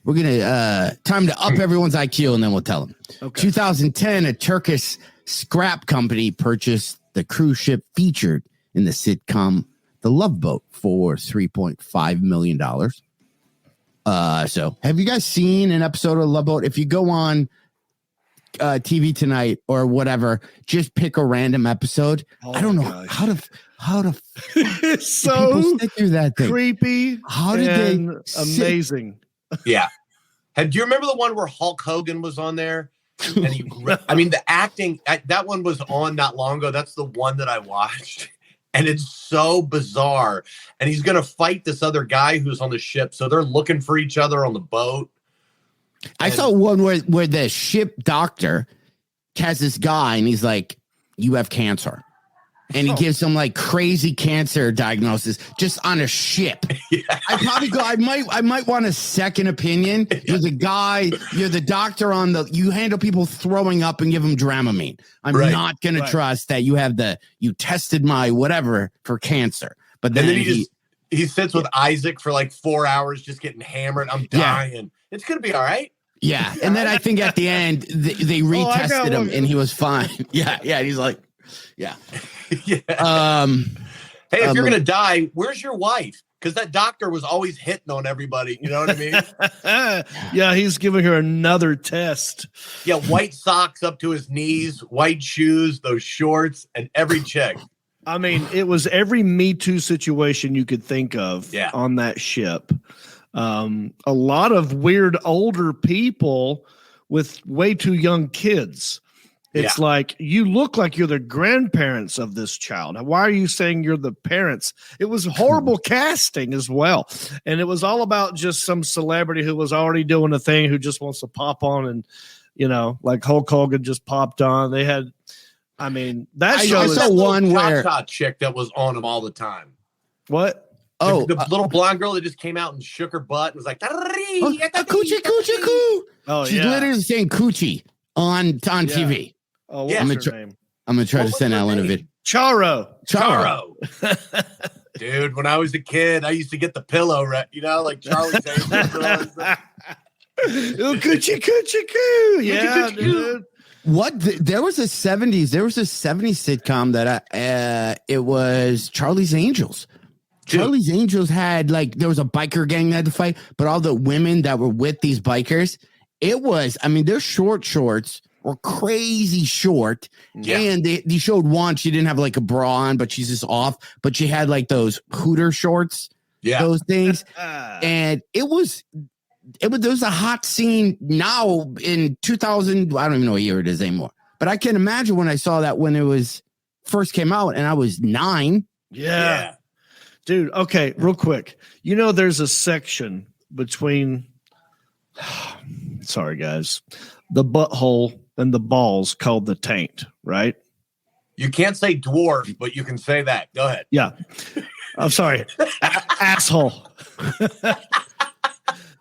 we're going to time to up everyone's IQ and then we'll tell him. Okay. 2010, a Turkish scrap company purchased the cruise ship featured in the sitcom The Love Boat for $3.5 million. So have you guys seen an episode of Love Boat? If you go on TV tonight or whatever, just pick a random episode. I don't know how to it's so sit through that thing. Creepy. How did they amazing? Yeah. Do you remember the one where Hulk Hogan was on there? And the acting, that one was on not long ago. That's the one that I watched. And it's so bizarre. And he's going to fight this other guy who's on the ship. So they're looking for each other on the boat. I saw one where the ship doctor has this guy and he's like, you have cancer. And he gives him like crazy cancer diagnosis just on a ship. Yeah. I might want a second opinion. You're the guy, you're the doctor you handle people throwing up and give them Dramamine. I'm not going to trust that you tested my whatever for cancer. But then he sits with Isaac for like 4 hours just getting hammered. I'm dying. Yeah. It's going to be all right. Yeah. And then I think at the end, they retested him and he was fine. Yeah. Yeah. He's like, yeah. Yeah. Hey, if you're going to die, where's your wife? Because that doctor was always hitting on everybody. You know what I mean? Yeah. He's giving her another test. Yeah. White socks up to his knees, white shoes, those shorts, and every chick. I mean, it was every Me Too situation you could think of on that ship. A lot of weird older people with way too young kids. It's like, you look like you're the grandparents of this child. Why are you saying you're the parents? It was horrible casting as well. And it was all about just some celebrity who was already doing a thing who just wants to pop on and, like Hulk Hogan just popped on. They had, that show I is saw one where chick that was on him all the time. what? Oh, the little blonde girl that just came out and shook her butt and was like, coochie, coochie, coo. Oh, She's literally saying coochie on TV. Oh, what's her name? I'm gonna try to send Alan a video. Charo. Dude, when I was a kid, I used to get the pillow, like Charlie's Angels. Coochie, coochie, coo. Yeah, dude. What? There was a 70s sitcom that it was Charlie's Angels. Dude. Charlie's Angels had there was a biker gang that had to fight, but all the women that were with these bikers, it was, their shorts were crazy short. Yeah. And they showed one, she didn't have a bra on, but she's just off, but she had those Hooter shorts, those things. And there was a hot scene now in 2000. I don't even know what year it is anymore, but I can imagine when I saw that when it was first came out and I was 9. Yeah. Dude, okay, real quick. There's a section between, sorry guys, the butthole and the balls called the taint, right? You can't say dwarf, but you can say that. Go ahead. Yeah. I'm sorry. Asshole.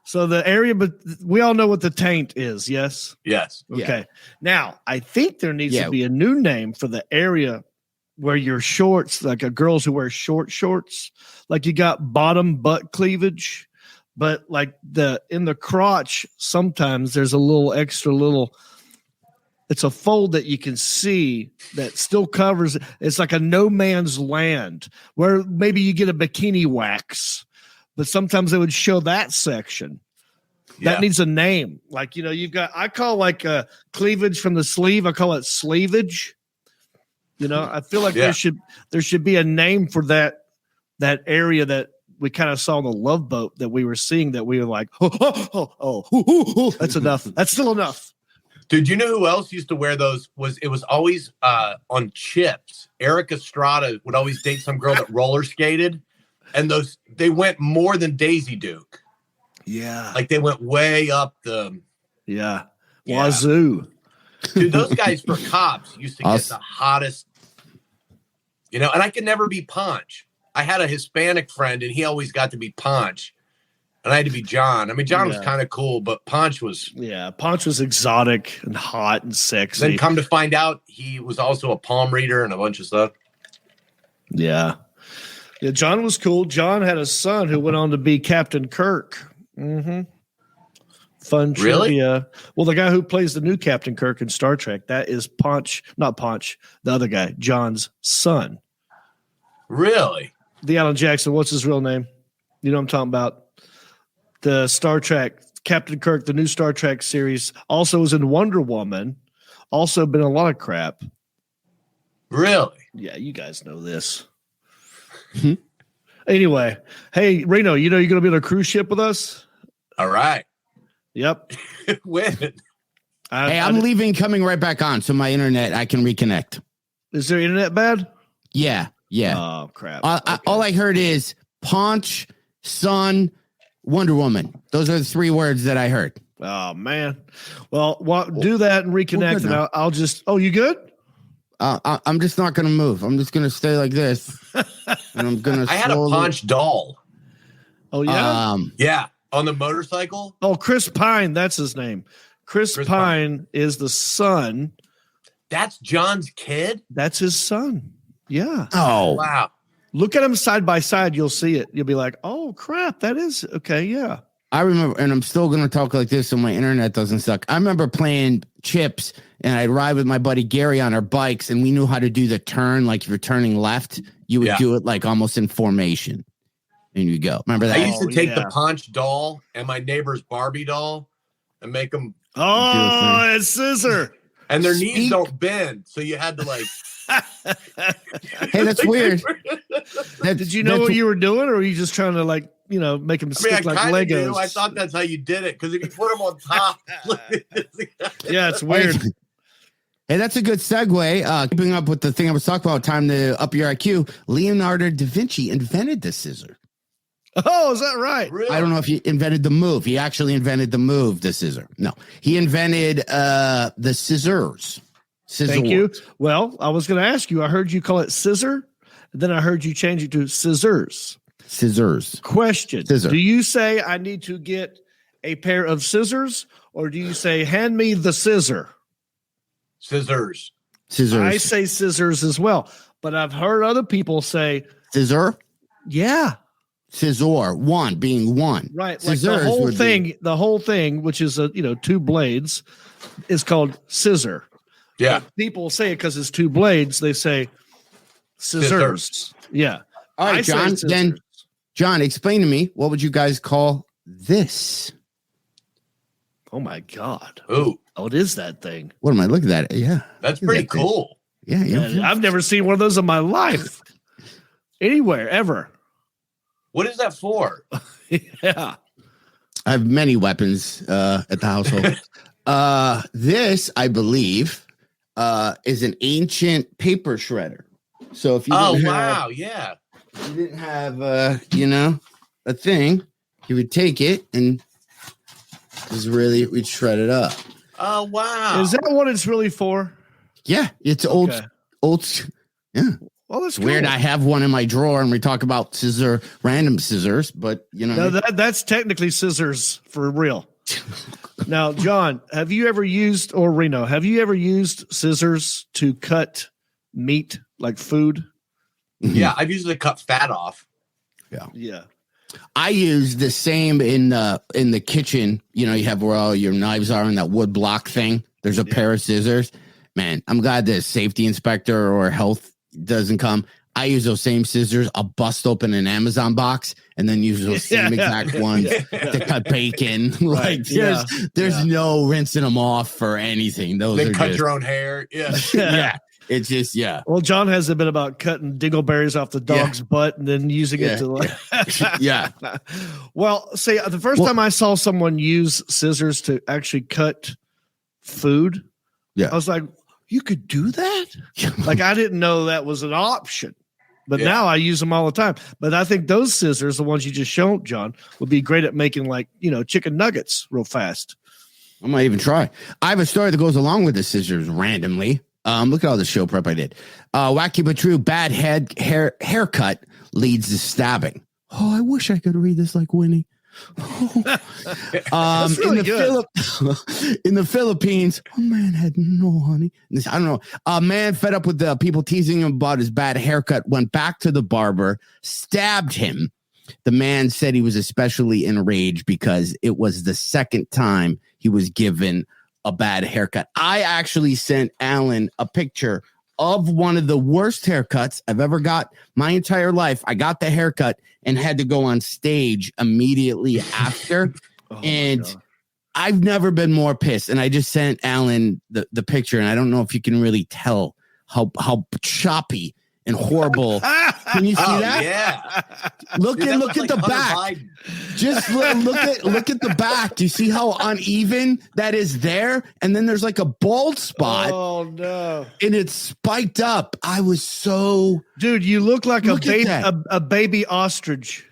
So the area, but we all know what the taint is, yes? Yes. Okay. Yeah. Now, I think there needs to be a new name for the area where your shorts, like girls who wear shorts, like you got bottom butt cleavage, but in the crotch, sometimes there's a little extra it's a fold that you can see that still covers. It's like a no man's land where maybe you get a bikini wax, but sometimes they would show that section. Yeah. That needs a name. You've got, I call cleavage from the sleeve. I call it sleevage. I feel like there should be a name for that area that we kind of saw in the Love Boat that we were seeing, that we were like, that's enough. That's still enough. Dude, you know who else used to wear those? It was always on Chips. Eric Estrada would always date some girl that roller skated, and they went more than Daisy Duke. Yeah, they went way up the wazoo. Dude, those guys for cops used to get the hottest, and I could never be Ponch. I had a Hispanic friend, and he always got to be Ponch, and I had to be John. John was kind of cool, but Ponch was... Yeah, Ponch was exotic and hot and sexy. Then come to find out, he was also a palm reader and a bunch of stuff. Yeah. Yeah, John was cool. John had a son who went on to be Captain Kirk. Mm-hmm. Fun trivia. Really? Well, the guy who plays the new Captain Kirk in Star Trek, that is not Ponch, the other guy, John's son. Really? The Alan Jackson, what's his real name? You know what I'm talking about? The Star Trek, Captain Kirk, the new Star Trek series, also was in Wonder Woman, also been a lot of crap. Really? Yeah, you guys know this. Anyway, hey, Reno, you're going to be on a cruise ship with us? All right. Yep. When? I'm leaving, coming right back on, so my internet, I can reconnect. Is their internet bad? Yeah. Oh, crap. Okay. All I heard is Ponch, Sun, Wonder Woman. Those are the 3 words that I heard. Oh, man. Well, do that and reconnect, and I'll just... Oh, you good? I'm just not going to move. I'm just going to stay like this. And I'm going to... I had a Ponch doll. Oh, yeah? Yeah. On the motorcycle? Oh, Chris Pine. That's his name. Chris Pine is the son. That's John's kid? That's his son. Yeah. Oh. Wow. Look at them side by side. You'll see it. You'll be like, oh, crap. That is. Okay. Yeah. I remember, and I'm still going to talk like this so my internet doesn't suck. I remember playing Chips, and I'd ride with my buddy Gary on our bikes, and we knew how to do the turn. Like if you're turning left, you would do it like almost in formation. And you go. Remember that? I used to take the Ponch doll and my neighbor's Barbie doll and make them. Oh, it's scissor. And their knees don't bend. So you had to like. Hey, that's weird. Did you know what you were doing, or were you just trying to make them stick like Legos? Knew. I thought that's how you did it, because if you put them on top. Yeah, it's weird. Hey, that's a good segue. Keeping up with the thing I was talking about, time to up your IQ. Leonardo da Vinci invented the scissor. Oh, is that right? I don't know if he invented the move. He actually invented the move, the scissor. No, he invented the scissors. Thank you. Well, I was going to ask you, I heard you call it scissor. Then I heard you change it to scissors. Scissors. Question. Scissor. Do you say I need to get a pair of scissors, or do you say hand me the scissor? Scissors. Scissors. I say scissors as well, but I've heard other people say scissor. Yeah. Scissor, one being one. Right. Scissors like the whole be... thing, which is two blades, is called scissor. Yeah. But people say it because it's two blades. They say scissors. Yeah. All right, John. Then, John, explain to me, what would you guys call this? Oh my God. Oh, what is that thing? What am I looking at? Yeah. That's pretty cool. Yeah. I've never seen one of those in my life. Anywhere, ever. What is that for? Yeah. I have many weapons at the household. This, I believe, is an ancient paper shredder. So if you you didn't have a thing, you would take it and we'd shred it up. Oh wow. Is that what it's really for? Yeah, it's old. Yeah. Well, that's cool. Weird. I have one in my drawer, and we talk about random scissors, but no, that's technically scissors for real. Now, John, have you ever used, or Reno, have you ever used scissors to cut meat, like food? Yeah, I've used it to cut fat off. Yeah. I use the same in the kitchen. You have where all your knives are in that wood block thing. There's a pair of scissors. Man, I'm glad the safety inspector or health doesn't come. I use those same scissors. I'll bust open an Amazon box and then use those same exact ones to cut bacon. Like there's no rinsing them off for anything. Those they are cut just, your own hair. Yeah. Yeah. It's just Well, John has a bit about cutting dingleberries off the dog's butt and then using it to Well, see, the first time I saw someone use scissors to actually cut food, I was like, you could do that? Like, I didn't know that was an option, but now I use them all the time. But I think those scissors, the ones you just showed, John, would be great at making chicken nuggets real fast. I might even try. I have a story that goes along with the scissors randomly. Look at all the show prep I did. Wacky but true, bad haircut leads to stabbing. Oh, I wish I could read this like Winnie. That's really good. In the Philippines, a man had no honey. I don't know. A man fed up with the people teasing him about his bad haircut went back to the barber, stabbed him. The man said he was especially enraged because it was the second time he was given a bad haircut. I actually sent Alan a picture of one of the worst haircuts I've ever got my entire life. I got the haircut and had to go on stage immediately after. And I've never been more pissed. And I just sent Alan the picture, and I don't know if you can really tell how choppy and horrible. Can you see that? Yeah. Look at the back. Biden. Just look at the back. Do you see how uneven that is there? And then there's like a bald spot. Oh no! And it's spiked up. I was so dude. You look like a baby ostrich.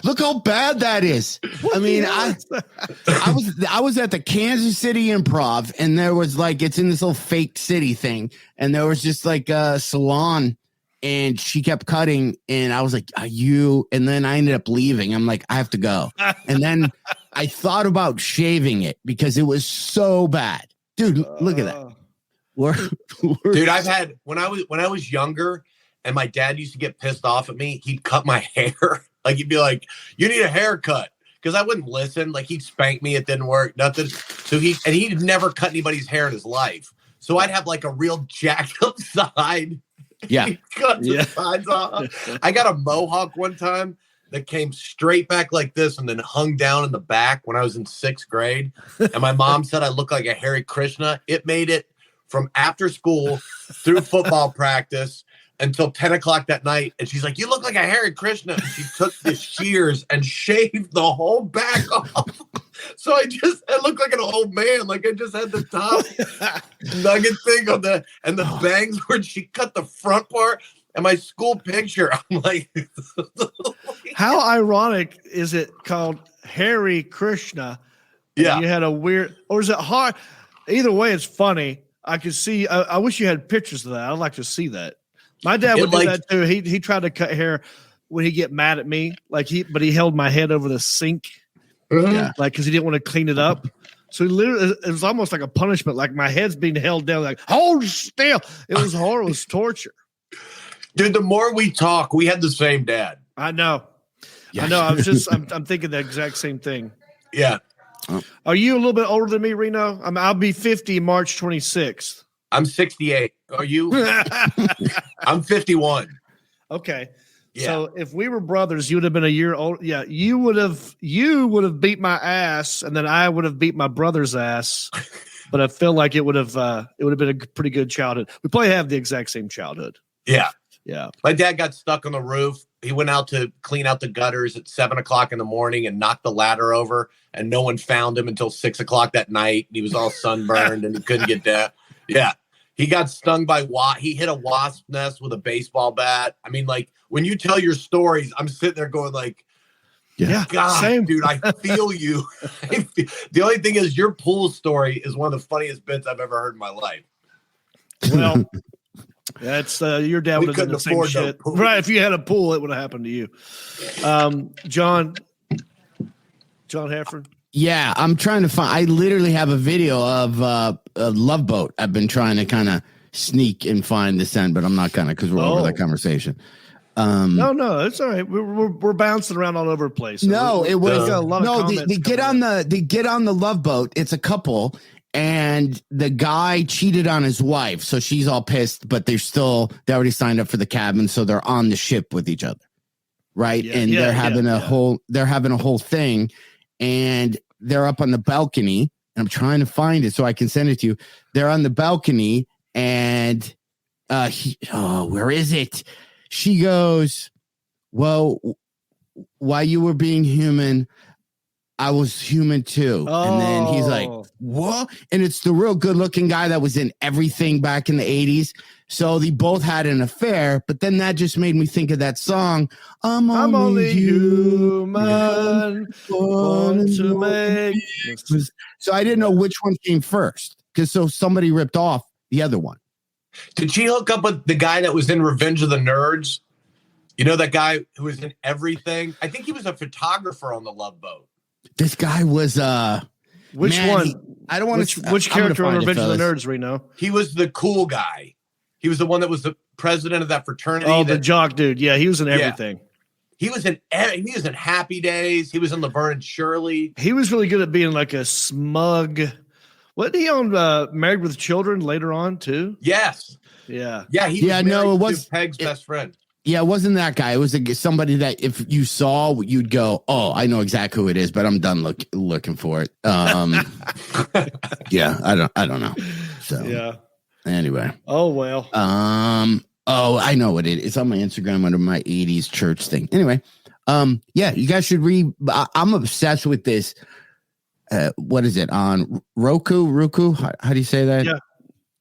Look how bad that is. I mean, I was at the Kansas City Improv, and there was it's in this little fake city thing, and there was just like a salon, and she kept cutting, and I was like, "Are you?" And then I ended up leaving. I'm like, I have to go, and then I thought about shaving it because it was so bad, dude. Look at that. Dude, I've had when I was younger. And my dad used to get pissed off at me. He'd cut my hair. Like, he'd be like, you need a haircut. Because I wouldn't listen. Like, he'd spank me. It didn't work. Nothing. So he'd never cut anybody's hair in his life. So I'd have like a real jacked up side. Yeah. He'd cut the sides off. I got a mohawk one time that came straight back like this and then hung down in the back when I was in 6th grade. And my mom said I looked like a Hare Krishna. It made it from after school through football practice until 10 o'clock that night. And she's like, you look like a Hare Krishna. And she took the shears and shaved the whole back off. So I looked like an old man. Like I just had the top nugget thing on and the bangs where she cut the front part and my school picture. I'm like, how ironic is it called Hare Krishna? Yeah. You had a weird, or is it hard? Either way, it's funny. I could see, I wish you had pictures of that. I'd like to see that. My dad would do that too. He tried to cut hair when he get mad at me, but he held my head over the sink, like because he didn't want to clean it up. So it was almost like a punishment. Like my head's being held down, like hold still. It was horrible. It was torture. Dude, the more we talk, we had the same dad. I know. Yeah. I know. I'm thinking the exact same thing. Yeah. Are you a little bit older than me, Reno? I'll be 50 March 26th. I'm 68. Are you? I'm 51. Okay. Yeah. So if we were brothers, you would have been a year old. Yeah, you would have beat my ass, and then I would have beat my brother's ass. But I feel like it would have been a pretty good childhood. We probably have the exact same childhood. Yeah. Yeah. My dad got stuck on the roof. He went out to clean out the gutters at 7:00 in the morning and knocked the ladder over, and no one found him until 6:00 that night. He was all sunburned and he couldn't get down. Yeah. He got stung by he hit a wasp nest with a baseball bat. I mean, like when you tell your stories, I'm sitting there going like, God, same. dude, I feel you. The only thing is your pool story is one of the funniest bits I've ever heard in my life. Well, that's your dad would have done the same shit. Right. If you had a pool, it would have happened to you. John Heffron. Yeah, I'm trying to find. I literally have a video of a Love Boat. I've been trying to kind of sneak and find this end, but I'm not gonna because we're over that conversation. No, it's all right. We're bouncing around all over the place. So no, it was a lot of they get on the Love Boat. It's a couple, and the guy cheated on his wife, so she's all pissed. But they already signed up for the cabin, so they're on the ship with each other, right? And they're having a whole thing. And they're up on the balcony, and I'm trying to find it so I can send it to you. They're on the balcony, and where is it? She goes, well, while you were being human, I was human too. And then he's like, what? And it's the real good looking guy that was in everything back in the 80s. So they both had an affair, but then that just made me think of that song. I'm only human, born to make. So I didn't know which one came first because somebody ripped off the other one. Did she hook up with the guy that was in Revenge of the Nerds? You know, that guy who was in everything? I think he was a photographer on the Love Boat. This guy was which one? I don't want to. Which character on Revenge of the Nerds, Reno? He was the cool guy. He was the one that was the president of that fraternity. Oh, the jock dude. Yeah, he was in everything. He was in Happy Days. He was in Laverne and Shirley. He was really good at being like a smug. Wasn't he on Married with Children later on too? Yes. Yeah. Yeah. It was Peg's best friend. Yeah, it wasn't that guy. It was somebody that if you saw, you'd go, "Oh, I know exactly who it is," but I'm done looking for it. Yeah, I don't know. So yeah. Anyway. Oh well. I know what it is. It's on my Instagram under my 80s church thing. Anyway, yeah, you guys should read. I'm obsessed with this. What is it on Roku? How do you say that? Yeah,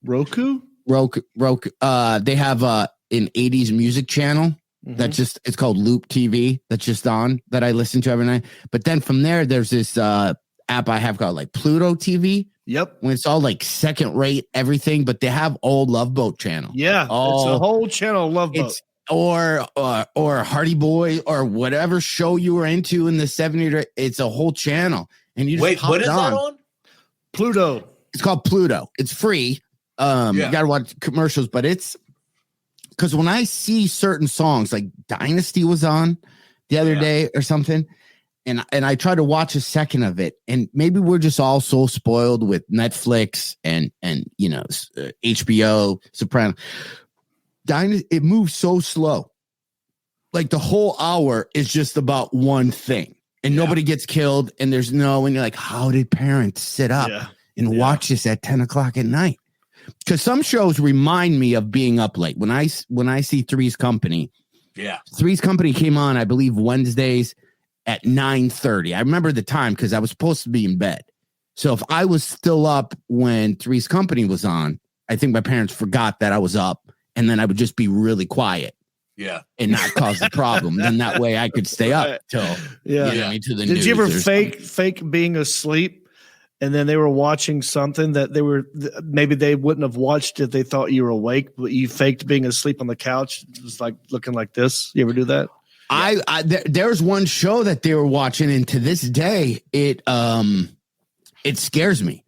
Roku. They have an 80s music channel it's called Loop TV. That's just on that I listen to every night. But then from there's this app I have called like Pluto TV. Yep. When it's all like second rate everything, but they have old Love Boat channel. Yeah, it's a whole channel of Love Boat. Or Hardy Boy or whatever show you were into in the 70s. It's a whole channel. And you just wait, what is that on? Pluto. It's called Pluto. It's free. You gotta watch commercials, but it's because when I see certain songs like Dynasty was on the other day or something, and I try to watch a second of it, and maybe we're just all so spoiled with Netflix and HBO, Soprano. Dynasty, it moves so slow. Like the whole hour is just about one thing, and nobody gets killed, and and you're like, how did parents sit up and watch this at 10 o'clock at night? Because some shows remind me of being up late. When I see Three's Company, Three's Company came on, I believe Wednesdays at 9:30. I remember the time because I was supposed to be in bed. So if I was still up when Three's Company was on, I think my parents forgot that I was up, and then I would just be really quiet. Yeah. And not cause the problem. Then that way I could stay up till to the Did news. you ever fake being asleep, and then they were watching something that maybe they wouldn't have watched if they thought you were awake, but you faked being asleep on the couch, just like looking like this? You ever do that? There's one show that they were watching, and to this day it scares me.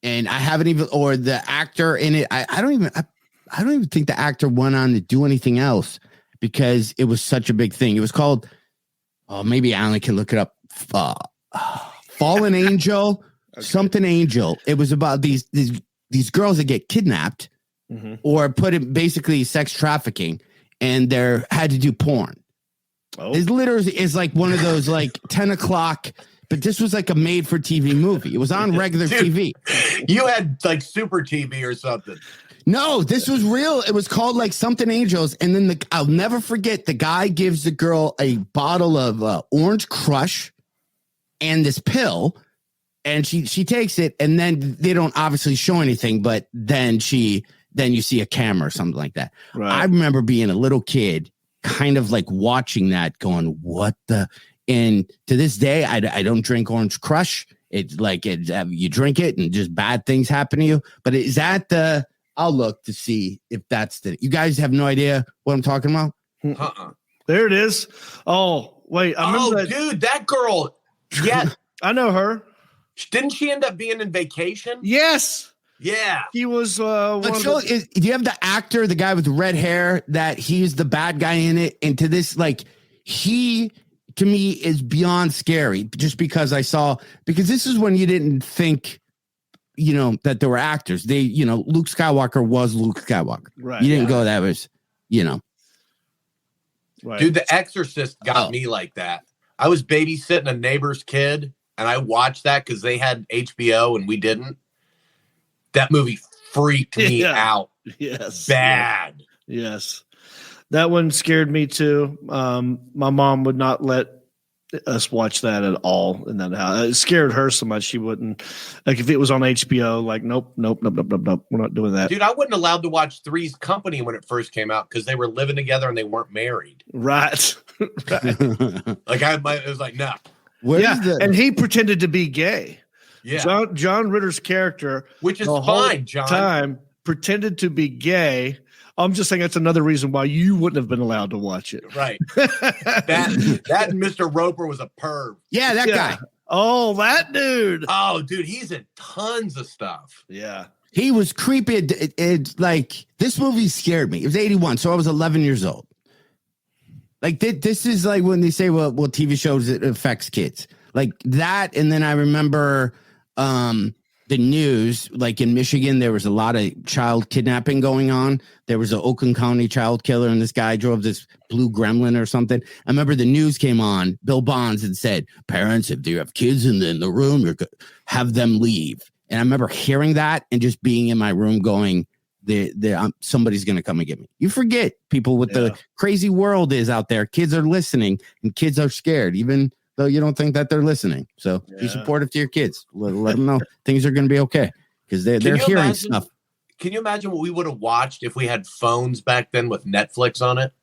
And I haven't even, or the actor in it, I don't even think the actor went on to do anything else because it was such a big thing. It was called, maybe Alan can look it up. Fallen Angel, something Angel. It was about these girls that get kidnapped or put in basically sex trafficking, and they had to do porn. It literally is like one of those like 10 o'clock, but this was like a made for TV movie. It was on regular TV. You had like Super TV or something. No, this was real. It was called like something Angels. And then I'll never forget, the guy gives the girl a bottle of Orange Crush and this pill, and she takes it, and then they don't obviously show anything, but then you see a camera or something like that. Right. I remember being a little kid kind of like watching that going, what the, and to this day, I don't drink Orange Crush. It's like you drink it and just bad things happen to you. But is that I'll look to see if that's you guys have no idea what I'm talking about? There it is. Oh, wait. I remember that. Dude, that girl. Yeah. I know her. Didn't she end up being in Vacation? Yes. Yeah. He was do you have the actor, the guy with red hair, that he's the bad guy in it? And to this, like, he to me is beyond scary, just because because this is when you didn't think, that there were actors. Luke Skywalker was Luke Skywalker. Right. You didn't go that was, Right. Dude, The Exorcist got me like that. I was babysitting a neighbor's kid, and I watched that because they had HBO and we didn't. That movie freaked me out. Yes. Bad. Yes. That one scared me too. My mom would not let us watch that at all in that house. It scared her so much she wouldn't. Like if it was on HBO, like nope. We're not doing that. Dude, I wasn't allowed to watch Three's Company when it first came out because they were living together and they weren't married. Right. Like it was like, no. And he pretended to be gay. Yeah. John Ritter's character, which is fine, John, time pretended to be gay. I'm just saying that's another reason why you wouldn't have been allowed to watch it. Right. that Mr. Roper was a perv. Yeah, that guy. Oh, that dude. Oh, dude, he's in tons of stuff. Yeah. He was creepy. It's like this movie scared me. It was 81, so I was 11 years old. Like this is like when they say, well, TV shows, it affects kids. Like that, and then I remember the news, like in Michigan, there was a lot of child kidnapping going on. There was an Oakland County child killer, and this guy drove this blue Gremlin or something. I remember the news came on, Bill Bonds, and said, parents, if you have kids in the room, have them leave. And I remember hearing that and just being in my room going, somebody's going to come and get me. You forget people with the crazy world is out there. Kids are listening and kids are scared, even though you don't think that they're listening. So be supportive to your kids. Let them know things are going to be okay because they're hearing stuff. Can you imagine what we would have watched if we had phones back then with Netflix on it?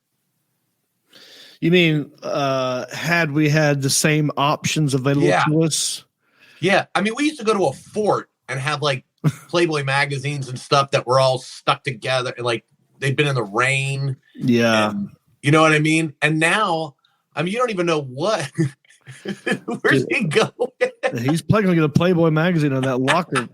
You mean had we had the same options available to us? Yeah. I mean, we used to go to a fort and have like Playboy magazines and stuff that were all stuck together and like they'd been in the rain. Yeah. And, you know what I mean? And now, I mean, you don't even know what. Where's he going? He's probably going to get a Playboy magazine in that locker.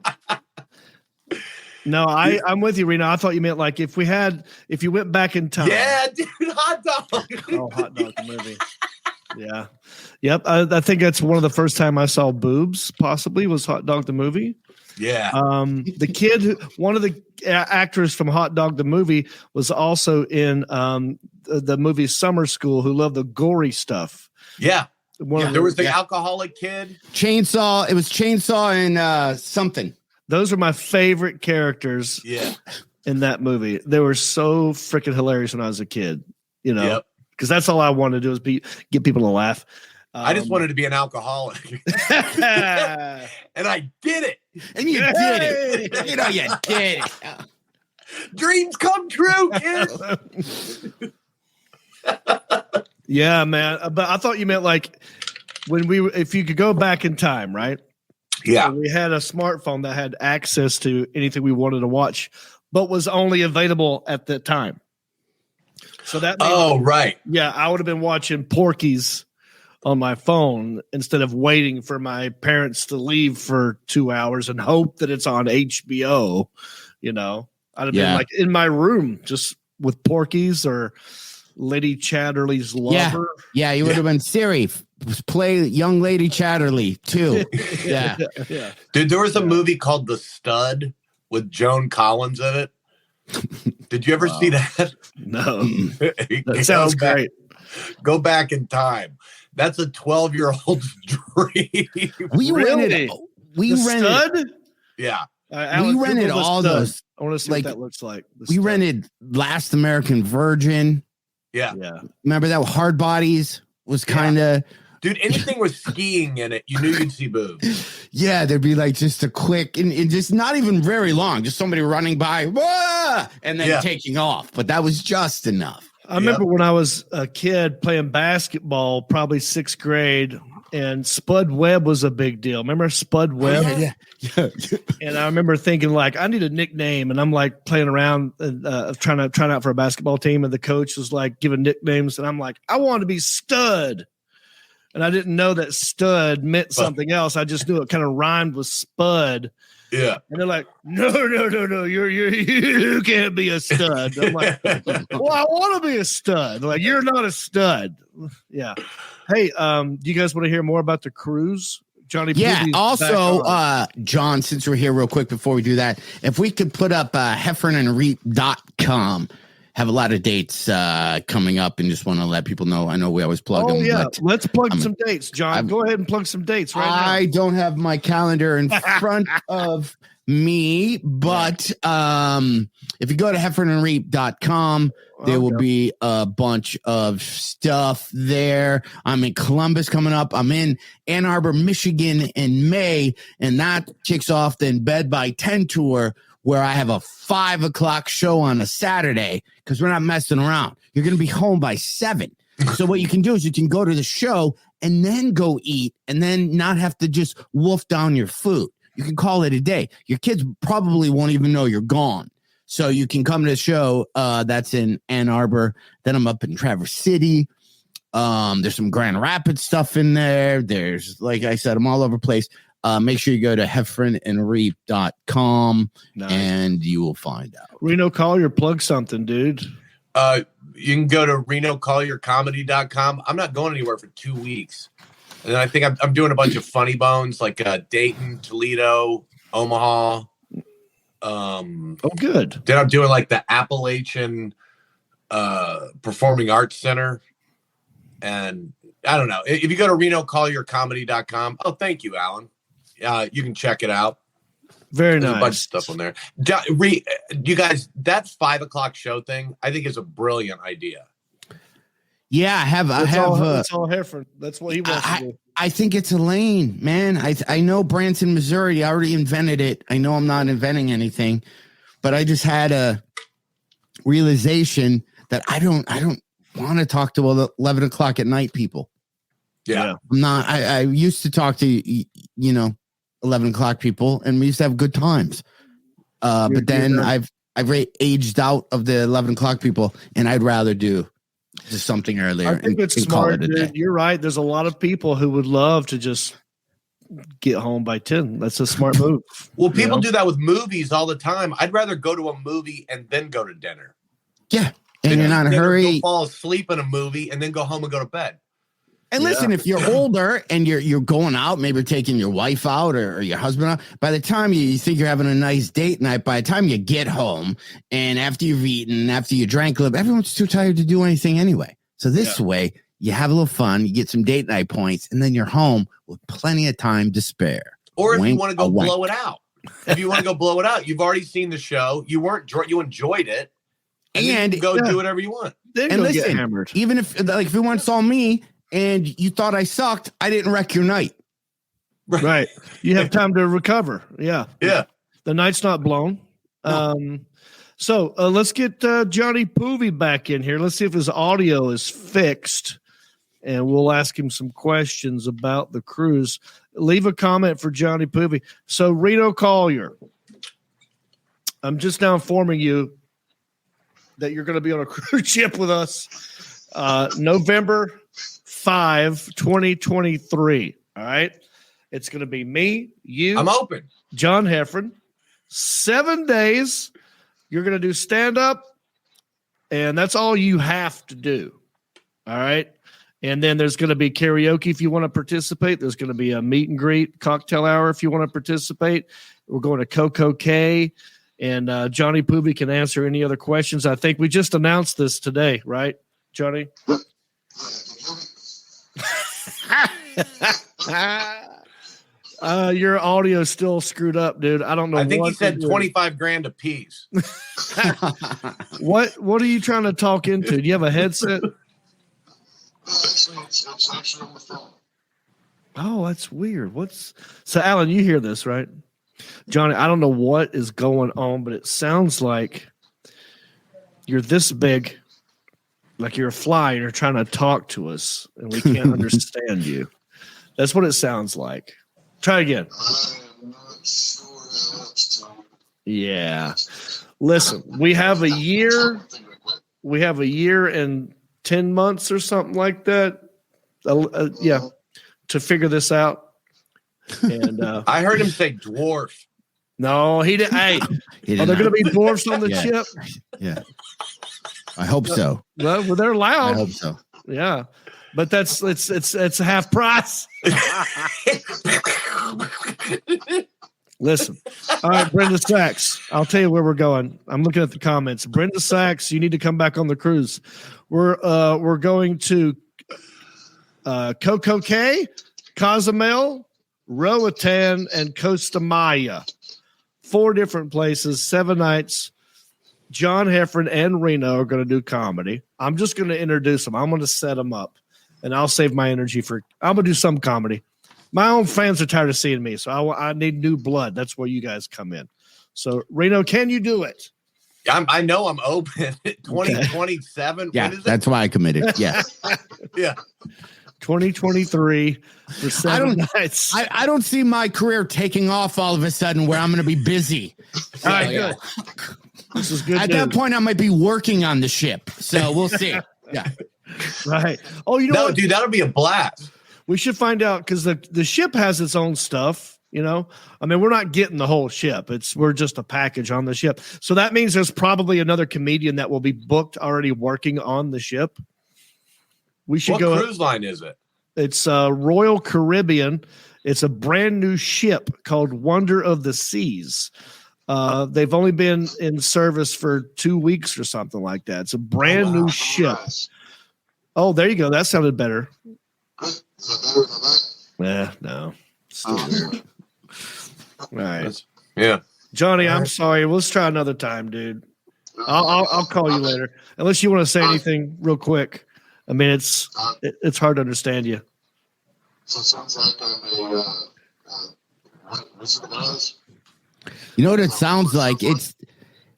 No, I'm with you, Reno. I thought you meant like if you went back in time. Yeah, dude, Hot Dog. Oh, Hot Dog the movie. Yeah. Yep. I think that's one of the first time I saw boobs, possibly, was Hot Dog the movie. Yeah. The kid, one of the actors from Hot Dog the movie was also in the movie Summer School, who loved the gory stuff. Yeah. There was the alcoholic kid. Chainsaw. It was Chainsaw and something. Those are my favorite characters in that movie. They were so freaking hilarious when I was a kid, because that's all I wanted to do is get people to laugh. I just wanted to be an alcoholic. And I did it. And you did it. You know, you did it. Dreams come true, kids. Yeah, man. But I thought you meant like if you could go back in time, right? Yeah. And we had a smartphone that had access to anything we wanted to watch, but was only available at that time. So that means, right. Yeah, I would have been watching Porky's on my phone instead of waiting for my parents to leave for 2 hours and hope that it's on HBO. You know, I'd have been like in my room just with Porky's or Lady Chatterley's Lover. Yeah, you would have been Siri. Play Young Lady Chatterley too. Yeah. Dude, there was a movie called The Stud with Joan Collins in it. Did you ever see that? No. That sounds great. Go back in time. That's a 12-year-old's dream. We rented. Stud? Yeah. We rented all those. I want to see what that looks like. We rented Last American Virgin. Yeah. Remember that Hard Bodies was kind of. Dude, anything with skiing in it, you knew you'd see boobs. Yeah, there'd be like just a quick and just not even very long, just somebody running by, wah! And then taking off. But that was just enough. I remember when I was a kid playing basketball, probably 6th grade, and Spud Webb was a big deal. Remember Spud Webb? Yeah. And I remember thinking, like, I need a nickname. And I'm like playing around, trying out for a basketball team. And the coach was like giving nicknames. And I'm like, I want to be Stud. And I didn't know that Stud meant something else. I just knew it kind of rhymed with Spud. Yeah. And they're like, no, you can't be a stud. I'm like, well, I want to be a stud. They're like, you're not a stud. Yeah. Hey, do you guys want to hear more about the cruise? Johnny? Yeah. Pooh's Also, John, since we're here real quick before we do that, if we could put up heffronandreep.com. Have a lot of dates coming up and just want to let people know. I know we always plug them. Yeah. But let's plug some dates, John. Go ahead and plug some dates right now. I don't have my calendar in front of me, but if you go to heffronandreep.com, there will be a bunch of stuff there. I'm in Columbus coming up. I'm in Ann Arbor, Michigan in May, and that kicks off the In Bed by 10 tour, where I have a 5 o'clock show on a Saturday because we're not messing around. You're going to be home by 7. So what you can do is you can go to the show and then go eat and then not have to just wolf down your food. You can call it a day. Your kids probably won't even know you're gone. So you can come to the show that's in Ann Arbor. Then I'm up in Traverse City. There's some Grand Rapids stuff in there. There's, like I said, I'm all over the place. Make sure you go to heffronandreep.com and you will find out. Reno Collier, plug something, dude. You can go to renocolliercomedy.com. I'm not going anywhere for 2 weeks. And I think I'm doing a bunch of funny bones like Dayton, Toledo, Omaha. Good. Then I'm doing like the Appalachian Performing Arts Center. And I don't know. If you go to renocolliercomedy.com. Oh, thank you, Alan. You can check it out. There's a bunch of stuff on there. You guys, that 5 o'clock show thing, I think is a brilliant idea. Yeah, I have. It's all Heffron. That's what he wants to do. I think it's a lane, man. I know Branson, Missouri already invented it. I know I'm not inventing anything, but I just had a realization that I don't want to talk to 11 o'clock at night people. Yeah. I'm not. I used to talk to 11 o'clock people, and we used to have good times. But then I've aged out of the 11 o'clock people, and I'd rather do just something earlier. I think it's smart, dude. You're right. There's a lot of people who would love to just get home by 10. That's a smart move. Well, people do that with movies all the time. I'd rather go to a movie and then go to dinner. Yeah, and you're not in a hurry. Go fall asleep in a movie and then go home and go to bed. And listen, if you're older and you're going out, maybe you're taking your wife out or your husband out, by the time you think you're having a nice date night, by the time you get home and after you've eaten, after you drank a little, everyone's too tired to do anything anyway. So this way, you have a little fun, you get some date night points, and then you're home with plenty of time to spare. Or if you want to go blow it out. If you want to go blow it out, you've already seen the show. You enjoyed it. And you can go do whatever you want. Then and listen, get hammered. Even if you once saw me and you thought I sucked, I didn't wreck your night. Right. You have time to recover. Yeah. Yeah. The night's not blown. So let's get Johnny Poovey back in here. Let's see if his audio is fixed, and we'll ask him some questions about the cruise. Leave a comment for Johnny Poovey. So Reno Collier, I'm just now informing you that you're going to be on a cruise ship with us November 5, 2023. All right. It's going to be me, you, I'm open. John Heffron. 7 days. You're going to do stand-up, and that's all you have to do. All right? And then there's going to be karaoke if you want to participate. There's going to be a meet and greet cocktail hour if you want to participate. We're going to Coco K, and Johnny Poovey can answer any other questions. I think we just announced this today, right, Johnny? Your audio is still screwed up, dude. I don't know. I think he said 25 grand a piece. What are you trying to talk into? Do you have a headset? It's actually on the phone. Oh, that's weird. So Alan, you hear this, right? Johnny, I don't know what is going on, but it sounds like you're this big, like you're a fly and you're trying to talk to us and we can't understand you. That's what it sounds like. Try again. I'm not sure how else to. Yeah. Listen, we have a year. We have a year and 10 months or something like that. Yeah, to figure this out. And I heard him say dwarf. no, he didn't. Hey, are there going to be dwarfs on the Yeah. ship? Yeah. I hope so. Well, they're I loud. hope so. Yeah, but it's half price. Listen, all right, Brenda Sachs. I'll tell you where we're going. I'm looking at the comments. Brenda Sachs, you need to come back on the cruise. We're going to Coco Cay, Cozumel, Roatan, and Costa Maya. 4 different places, 7 nights. John Heffron and Reno are going to do comedy. I'm just going to introduce them. I'm going to set them up, and I'll save my energy I'm going to do some comedy. My own fans are tired of seeing me, so I need new blood. That's where you guys come in. So, Reno, can you do it? I know I'm open. 2027. Yeah, that's why I committed. Yeah. Yeah. 2023 for 7 nights. I don't see my career taking off all of a sudden where I'm going to be busy. All right, good. This is good. At that point, I might be working on the ship. So we'll see. Yeah. Right. Oh, you know what? Dude, that'll be a blast. We should find out because the ship has its own stuff. You know, I mean, we're not getting the whole ship. We're just a package on the ship. So that means there's probably another comedian that will be booked already working on the ship. We should go. What cruise line is it? It's Royal Caribbean. It's a brand new ship called Wonder of the Seas. They've only been in service for 2 weeks or something like that. It's a brand new ship. Oh, there you go. That sounded better. Is that better than that? No. Still weird. All right. Yeah. Johnny, I'm sorry. Let's try another time, dude. I'll call you later. Unless you want to say anything real quick. I mean, it's hard to understand you. So it sounds like I'm a Wizard of Oz. You know what it sounds like?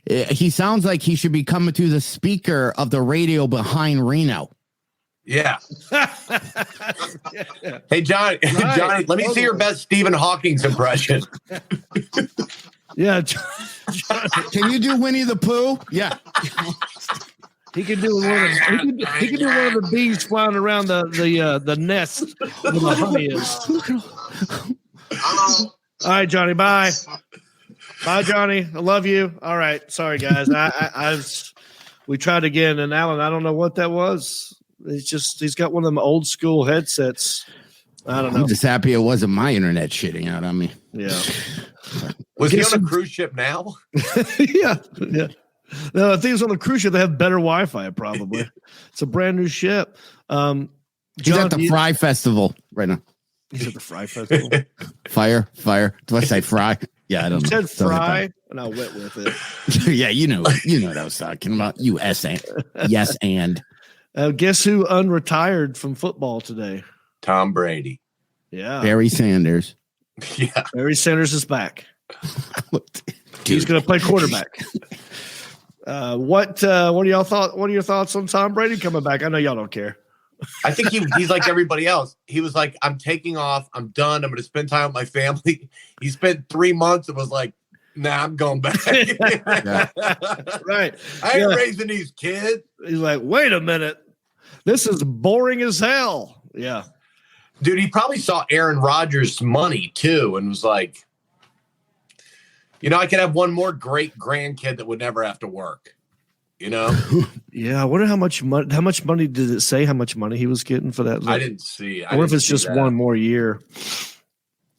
He sounds like he should be coming through the speaker of the radio behind Reno. Yeah. Hey, Johnny, Johnny, let me see your best Stephen Hawking's impression. Yeah. Can you do Winnie the Pooh? Yeah. He can do he can do one of the bees flying around the nest where the honey is. All right, Johnny. Bye. Bye, Johnny. I love you. All right. Sorry, guys. We tried again, and Alan, I don't know what that was. He's got one of them old school headsets. I don't know. I'm just happy it wasn't my internet shitting out on me. Yeah. Was he on a cruise ship now? Yeah. No, I think it's on the cruise ship. They have better Wi-Fi, probably. It's a brand new ship. He's at the Fry Festival right now. He's at the Fry Festival. Fire. Do I say fry? Yeah, I don't know. Said fry, and I went with it. Yeah, you know what I was talking about. Yes, and. Guess who unretired from football today? Tom Brady. Yeah. Barry Sanders. Yeah. Barry Sanders is back. He's going to play quarterback. What are y'all thought? What are your thoughts on Tom Brady coming back? I know y'all don't care. I think he's like everybody else. He was like, I'm taking off. I'm done. I'm going to spend time with my family. He spent 3 months and was like, nah, I'm going back. Right. I ain't raising these kids. He's like, wait a minute. This is boring as hell. Yeah. Dude, he probably saw Aaron Rodgers' money too and was like, I could have one more great grandkid that would never have to work. Yeah, I wonder how much money did it say how much money he was getting for that? I didn't see. I wonder if it's just one more year.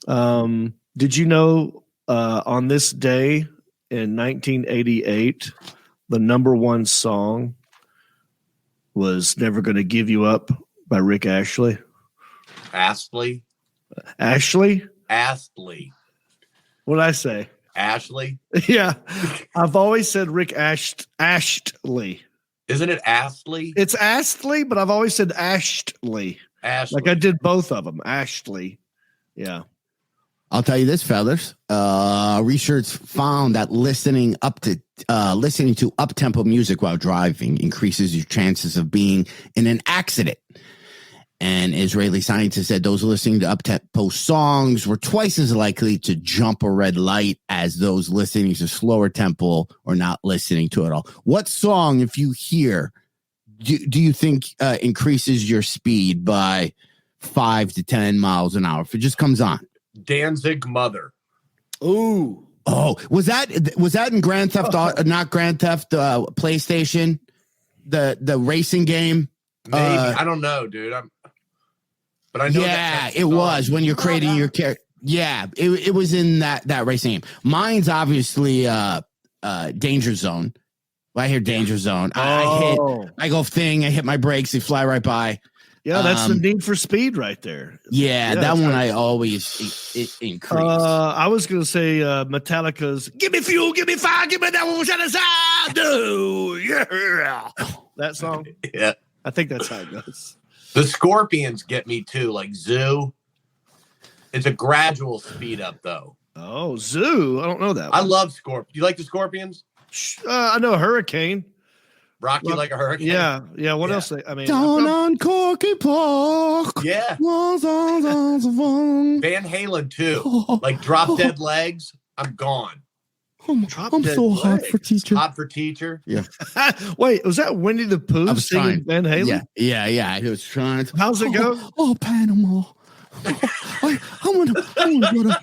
Did you know on this day in 1988, the number one song was Never Gonna Give You Up by Rick Astley? Astley? Ashley? Astley. What did I say? Ashley? Yeah. I've always said Rick Astley. Isn't it Astley? It's Astley, but I've always said Astley. Ashley. Like I did both of them. Ashley. Yeah. I'll tell you this, fellas. Research found that listening to up-tempo music while driving increases your chances of being in an accident. And Israeli scientists said those listening to up-tempo songs were twice as likely to jump a red light as those listening to slower tempo or not listening to it all. What song, if you hear, do you think increases your speed by 5 to 10 miles an hour if it just comes on? Danzig Mother. Ooh. Oh, was that in Grand Theft not Grand Theft PlayStation, the racing game? Maybe. I don't know, dude. But I know. Yeah, it was when you're creating your character. Yeah, it was in that racing game. Mine's obviously Danger Zone. When I hear Danger Zone, I go thing, I hit my brakes, they fly right by. Yeah, that's the Need for Speed right there. Yeah, that one I always increase. I was going to say Metallica's "Give Me Fuel, Give Me Fire, Give Me That One Shot Aside." Yeah, that song. Yeah, I think that's how it goes. The Scorpions get me too, like Zoo. It's a gradual speed up, though. Oh, Zoo! I don't know that one. I love Scorpions. You like the Scorpions? I know Hurricane. Rock You Like a Hurricane? Yeah. What else? Down on Corky Park. Yeah. Van Halen too. Like Drop Dead Legs. I'm gone. I'm so hot for teacher. Hot for teacher. Yeah. Wait, was that Winnie the Pooh singing Van Halen? Yeah. He was trying to. How's it go? Oh, Panama. I want to go to.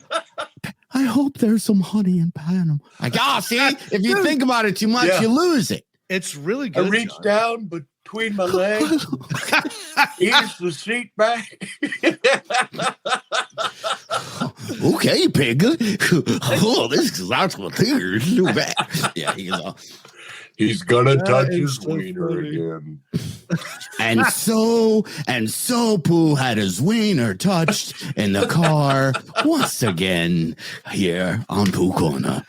I hope there's some honey in Panama. Like, see, if you think about it too much, you lose it. It's really good. I reached down between my legs, eased the seat back. Okay, pig. Oh, this is out of tears. Too bad. Yeah, he's gonna touch his wiener again. And so Pooh had his wiener touched in the car once again here on Pooh Corner.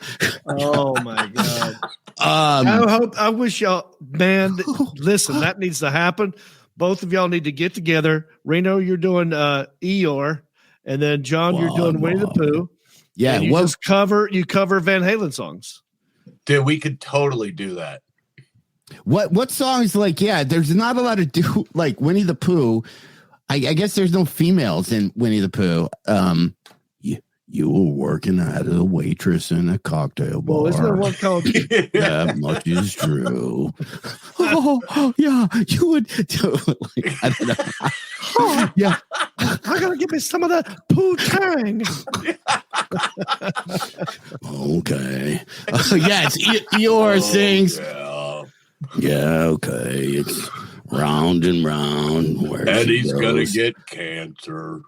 Oh my God. I wish y'all, man, listen, that needs to happen. Both of y'all need to get together. Reno, you're doing Eeyore, and then John, you're doing Winnie the Pooh. Yeah, and you cover Van Halen songs. Dude, we could totally do that. What songs there's not a lot of like Winnie the Pooh. I guess there's no females in Winnie the Pooh. You were working as a waitress in a cocktail bar. Well, isn't there one called That much is true. Oh, yeah, you would I don't know. Yeah. I gotta give me some of that Pooh Tang. Okay. It's Eeyore sings. Yeah, okay. It's round and round. And he's gonna get cancer.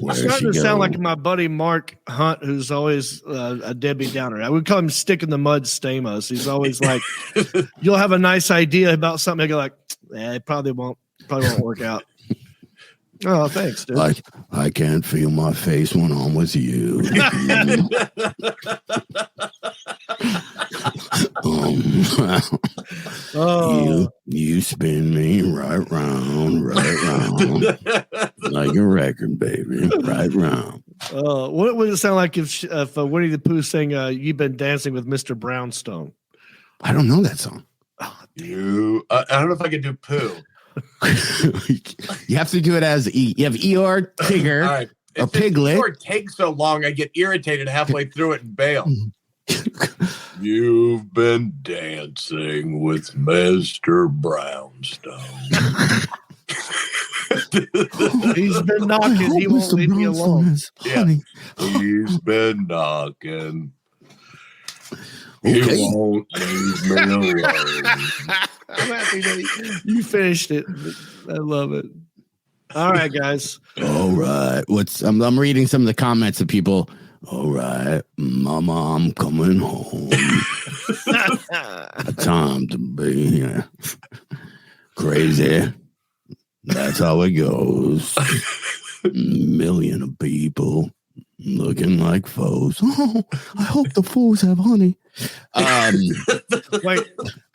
It's starting to sound like my buddy Mark Hunt, who's always a Debbie Downer. I would call him Stick in the Mud Stamos. He's always like, you'll have a nice idea about something. I go like, it probably won't work out. Oh, thanks, dude. Like, I can't feel my face when I'm with you. You spin me right round, like a record, baby, right round. What would it sound like if Winnie the Pooh sang "You've Been Dancing with Mr. Brownstone"? I don't know that song. I don't know if I can do Pooh. You have to do it as you have Eeyore, Tigger, right. or Piglet. It takes so long, I get irritated halfway through it and bail. You've been dancing with Mr. Brownstone. He's been knocking. He won't leave me alone. Honey. He's been knocking. Okay. He won't leave me alone. I'm happy that you finished it. I love it. All right, guys. All right. I'm reading some of the comments of people. All right, Mama, I'm coming home. Time to be here. Crazy. That's how it goes. Million of people looking like foes. Oh, I hope the fools have honey. Wait,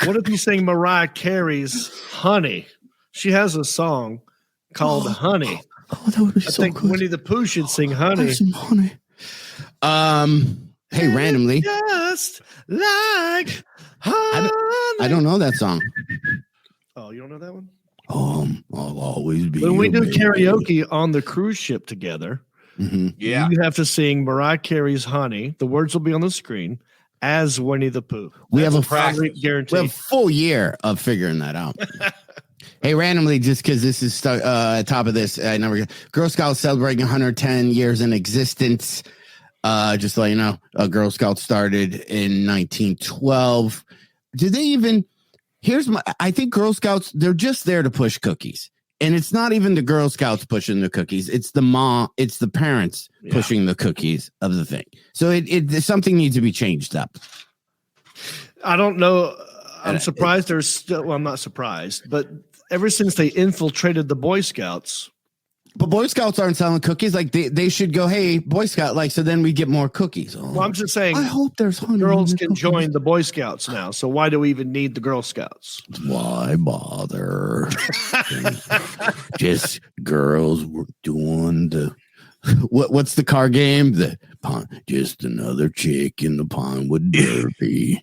what if you sang Mariah Carey's "Honey"? She has a song called "Honey." Oh, that would be so good. I think Winnie the Pooh should sing "Honey." Some honey. Hey, randomly. Just like honey. I don't know that song. Oh, you don't know that one? I'll always be. When we do baby. karaoke on the cruise ship together, yeah, you have to sing Mariah Carey's "Honey." The words will be on the screen as Winnie the Pooh. We have a guarantee. We have a full year of figuring that out. Hey, randomly, just because this is stuck top of this, Girl Scouts celebrating 110 years in existence. Just to let you know, Girl Scouts started in 1912. Did they even? I think Girl Scouts, they're just there to push cookies. And it's not even the Girl Scouts pushing the cookies. It's the parents pushing the cookies of the thing. So something needs to be changed up. I don't know. I'm surprised there's still, well, I'm not surprised, but ever since they infiltrated the Boy Scouts. But Boy Scouts aren't selling cookies. Like they should go, hey, Boy Scout, so then we get more cookies. Well, I'm just saying. I hope there's honey. Girls can join the Boy Scouts now. So why do we even need the Girl Scouts? Why bother? Just girls were doing the what's the car game? The pond. Just another chick in the pond with Derby.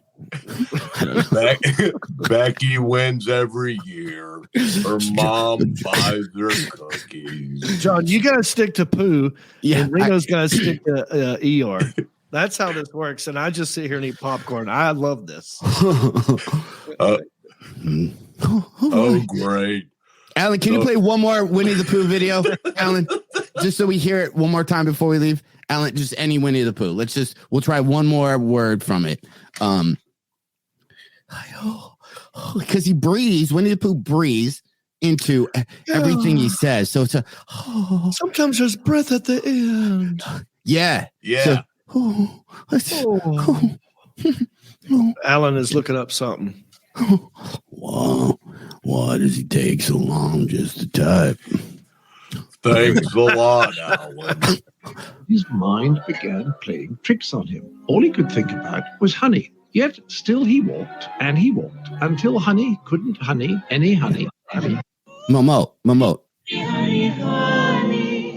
Becky wins every year. Her mom buys her cookies. John, you got to stick to Pooh. Yeah, and Reno's got to stick to Eeyore. That's how this works. And I just sit here and eat popcorn. I love this. Great. Alan, can you play one more Winnie the Pooh video, Alan? Just so we hear it one more time before we leave. Alan, just any Winnie the Pooh. We'll try one more word from it. Because he breathes, Winnie the Pooh breathes into everything he says. So it's sometimes there's breath at the end. Yeah. So, Alan is looking up something. Wow. Why does he take so long just to type? Thanks a lot, Alan. His mind began playing tricks on him. All he could think about was honey. Yet still he walked and he walked until honey couldn't honey any honey. Momo.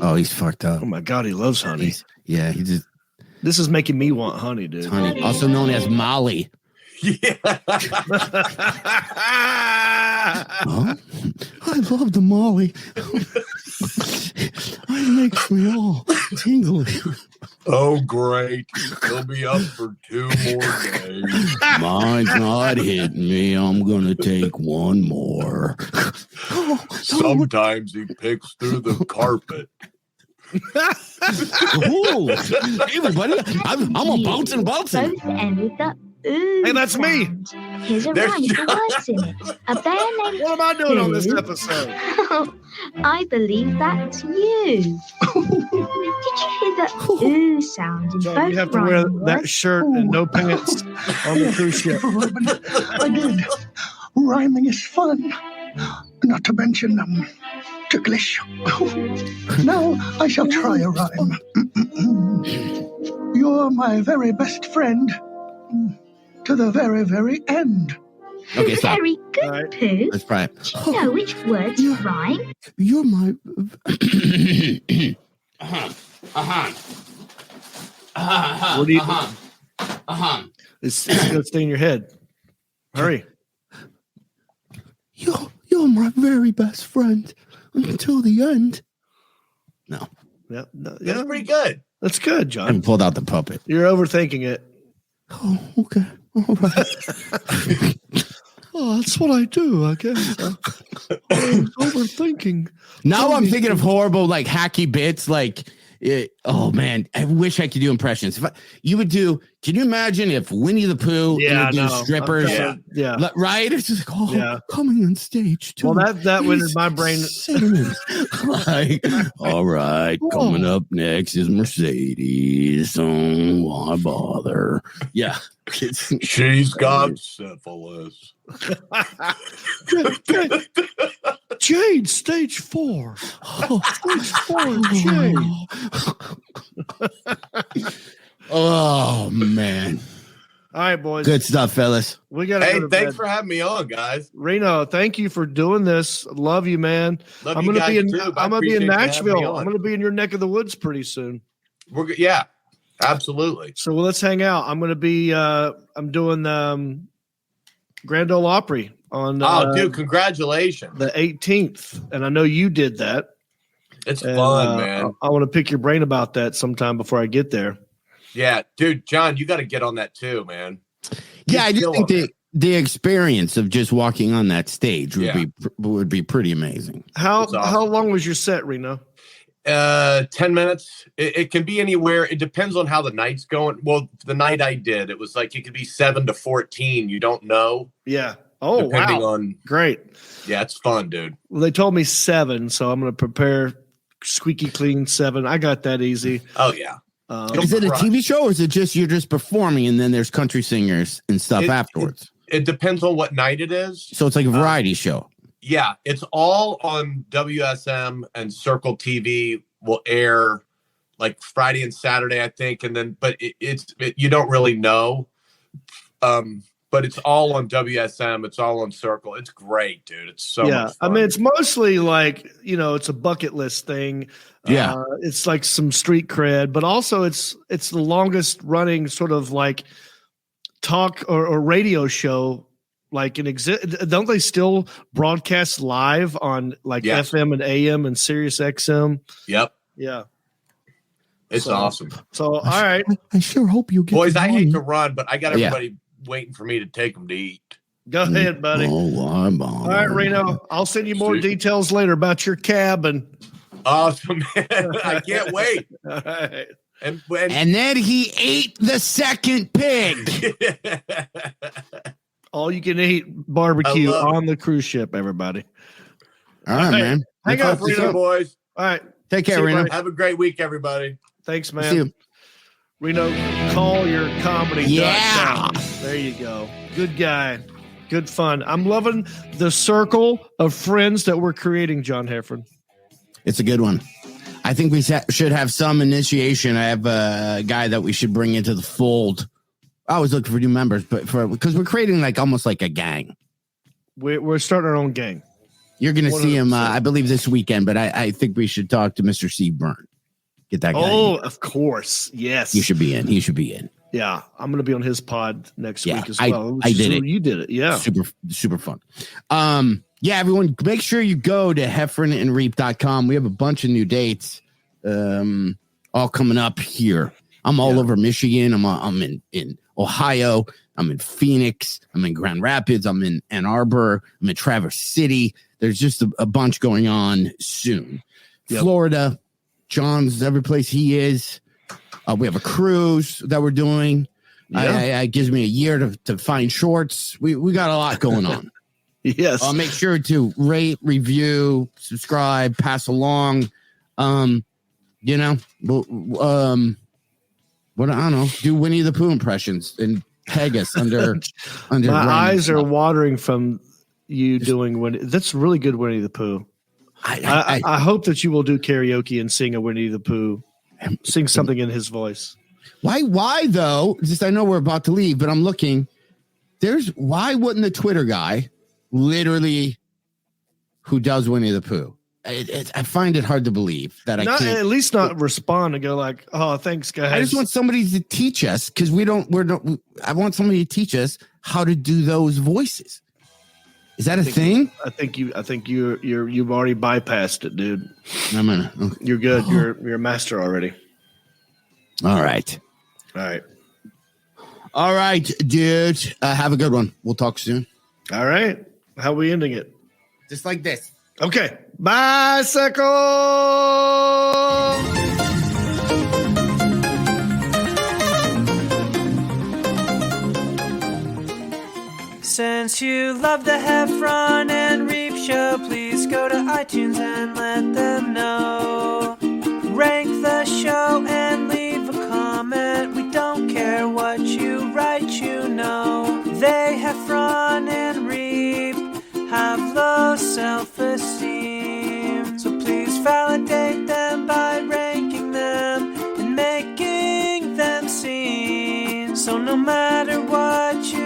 Oh, he's fucked up. Oh my God, he loves honey. He just. This is making me want honey, dude. Honey, also known as Molly. Yeah. Huh? I love the Molly. It makes me all tingly. Oh, great. He'll be up for 2 more days. Mine's not hitting me. I'm going to take one more. Sometimes he picks through the carpet. Ooh, hey, everybody. I'm a bouncing. Both end with the ooh. Hey, that's me. Sound. Here's a rhyme with the words in it. A bear named What am I doing on this Pooh. episode? I believe that's you. Did you hear the ooh sound in John, both you have to wear rhyme that words? shirt and no pants on the cruise ship. I did. Rhyming is fun. Not to mention, ticklish. Now I shall try a rhyme. You're my very best friend to the very, very end. Okay, stop. Very good, Right. Pooh. Let's try it. Do you know which words rhyme? You're my. What do you? It's gonna stay in your head. Hurry. You're my very best friend until the end. No, Yeah, That's pretty good. That's good, I John. haven't pulled out the puppet. You're overthinking it. Oh, okay. All right. Oh, that's what I do, I guess. Overthinking. Now I'm thinking of horrible, like hacky bits. Like, oh man, I wish I could do impressions. You would do. Can you imagine if Winnie the Pooh introduced strippers? Yeah. Right. It's just like, Yeah. coming on stage too. Well, that went in my brain. Like, all right, coming up next is Mercedes. Oh, why bother? Yeah. She's got syphilis. Jade, stage 4. Stage 4, Jade. Oh man. All right, boys. Good stuff, fellas. We got. Hey, go to thanks bed. for having me on, guys. Reno, thank you for doing this. Love you, man. Love I'm you gonna guys be in. too. I I'm gonna be in appreciate you having me Nashville. on. I'm gonna be in your neck of the woods pretty soon. Yeah, absolutely. So let's hang out. I'm gonna be. I'm doing Grand Ole Opry on. Dude, congratulations. The 18th, and I know you did that. It's fun, man. I want to pick your brain about that sometime before I get there. Yeah, dude, John, you got to get on that too, man. Yeah, I just think the experience of just walking on that stage would be pretty amazing. How long was your set, Reno? 10 minutes. It can be anywhere. It depends on how the night's going. Well, the night I did, it was like it could be 7 to 14. You don't know. Yeah. Oh, depending wow. on. Great. Yeah, it's fun, dude. Well, they told me 7, so I'm going to prepare squeaky clean 7. I got that easy. Oh, yeah. Is it a TV show or is it just you're just performing and then there's country singers and stuff afterwards? It depends on what night it is. So it's like a variety show. Yeah, it's all on WSM, and Circle TV will air like Friday and Saturday, I think, and then but you don't really know. But it's all on WSM. It's all on Circle. It's great, dude. It's so much fun. I mean, it's mostly like, it's a bucket list thing. Yeah. It's like some street cred, but also it's the longest running sort of like talk or radio show. Like don't they still broadcast live on like FM and AM and Sirius XM? Yep. Yeah. It's awesome. So, all right. I sure hope you get Boys, I hate to run, but I got Yeah. everybody waiting for me to take them to eat. Go ahead, buddy. All All right, Reno. I'll send you more details later about your cabin. Awesome, man. I can't wait. All right. And then he ate the second pig. All you can eat barbecue on the cruise ship, everybody. All right, man. Hang on, See you, Reno. boys. All right. Take care, See you, Reno. buddy. Have a great week, everybody. Thanks, See man. you. Reno, call your comedy. Yeah. There you go. Good guy. Good fun. I'm loving the circle of friends that we're creating, John Heffron. It's a good one. I think we should have some initiation. I have a guy that we should bring into the fold. I always look for new members, but because we're creating like almost like a gang. We're starting our own gang. You're going to see him, 100%. I believe, this weekend, but I think we should talk to Mr. Steve Byrne. Get that guy. Oh, in. of course. Yes. He should be in. He should be in. Yeah. I'm going to be on his pod next week as I- well. I did it. You did it. Yeah. Super fun. Yeah, everyone, make sure you go to heffronandreep.com. We have a bunch of new dates all coming up here. I'm all over Michigan. I'm in Ohio. I'm in Phoenix. I'm in Grand Rapids. I'm in Ann Arbor. I'm in Traverse City. There's just a bunch going on soon. Yep. Florida. John's every place he is. We have a cruise that we're doing. Yeah. It gives me a year to find shorts. We got a lot going on. Yes. Make sure to rate, review, subscribe, pass along. What I don't know, do Winnie the Pooh impressions and tag us under. My eyes are watering from you doing Winnie. That's really good, Winnie the Pooh. I hope that you will do karaoke and sing a Winnie the Pooh, sing something in his voice. Why though? Just I know we're about to leave, but I'm looking. Why wouldn't the Twitter guy, literally, who does Winnie the Pooh? I find it hard to believe that Not, at least not respond and go like, "Oh, thanks, guys." I just want somebody to teach us because I want somebody to teach us how to do those voices. Is that a thing? I think you've already bypassed it, dude. Okay. You're good. You're a master already. All right, dude. Have a good one. We'll talk soon. All right. How are we ending it? Just like this. Okay. Bicycle. Since you love the Heffron and Reep show, please go to iTunes and let them know. Rank the show and leave a comment. We don't care what you write, you know. They, Heffron and Reep, have low self-esteem. So please validate them by ranking them and making them seen. So no matter what you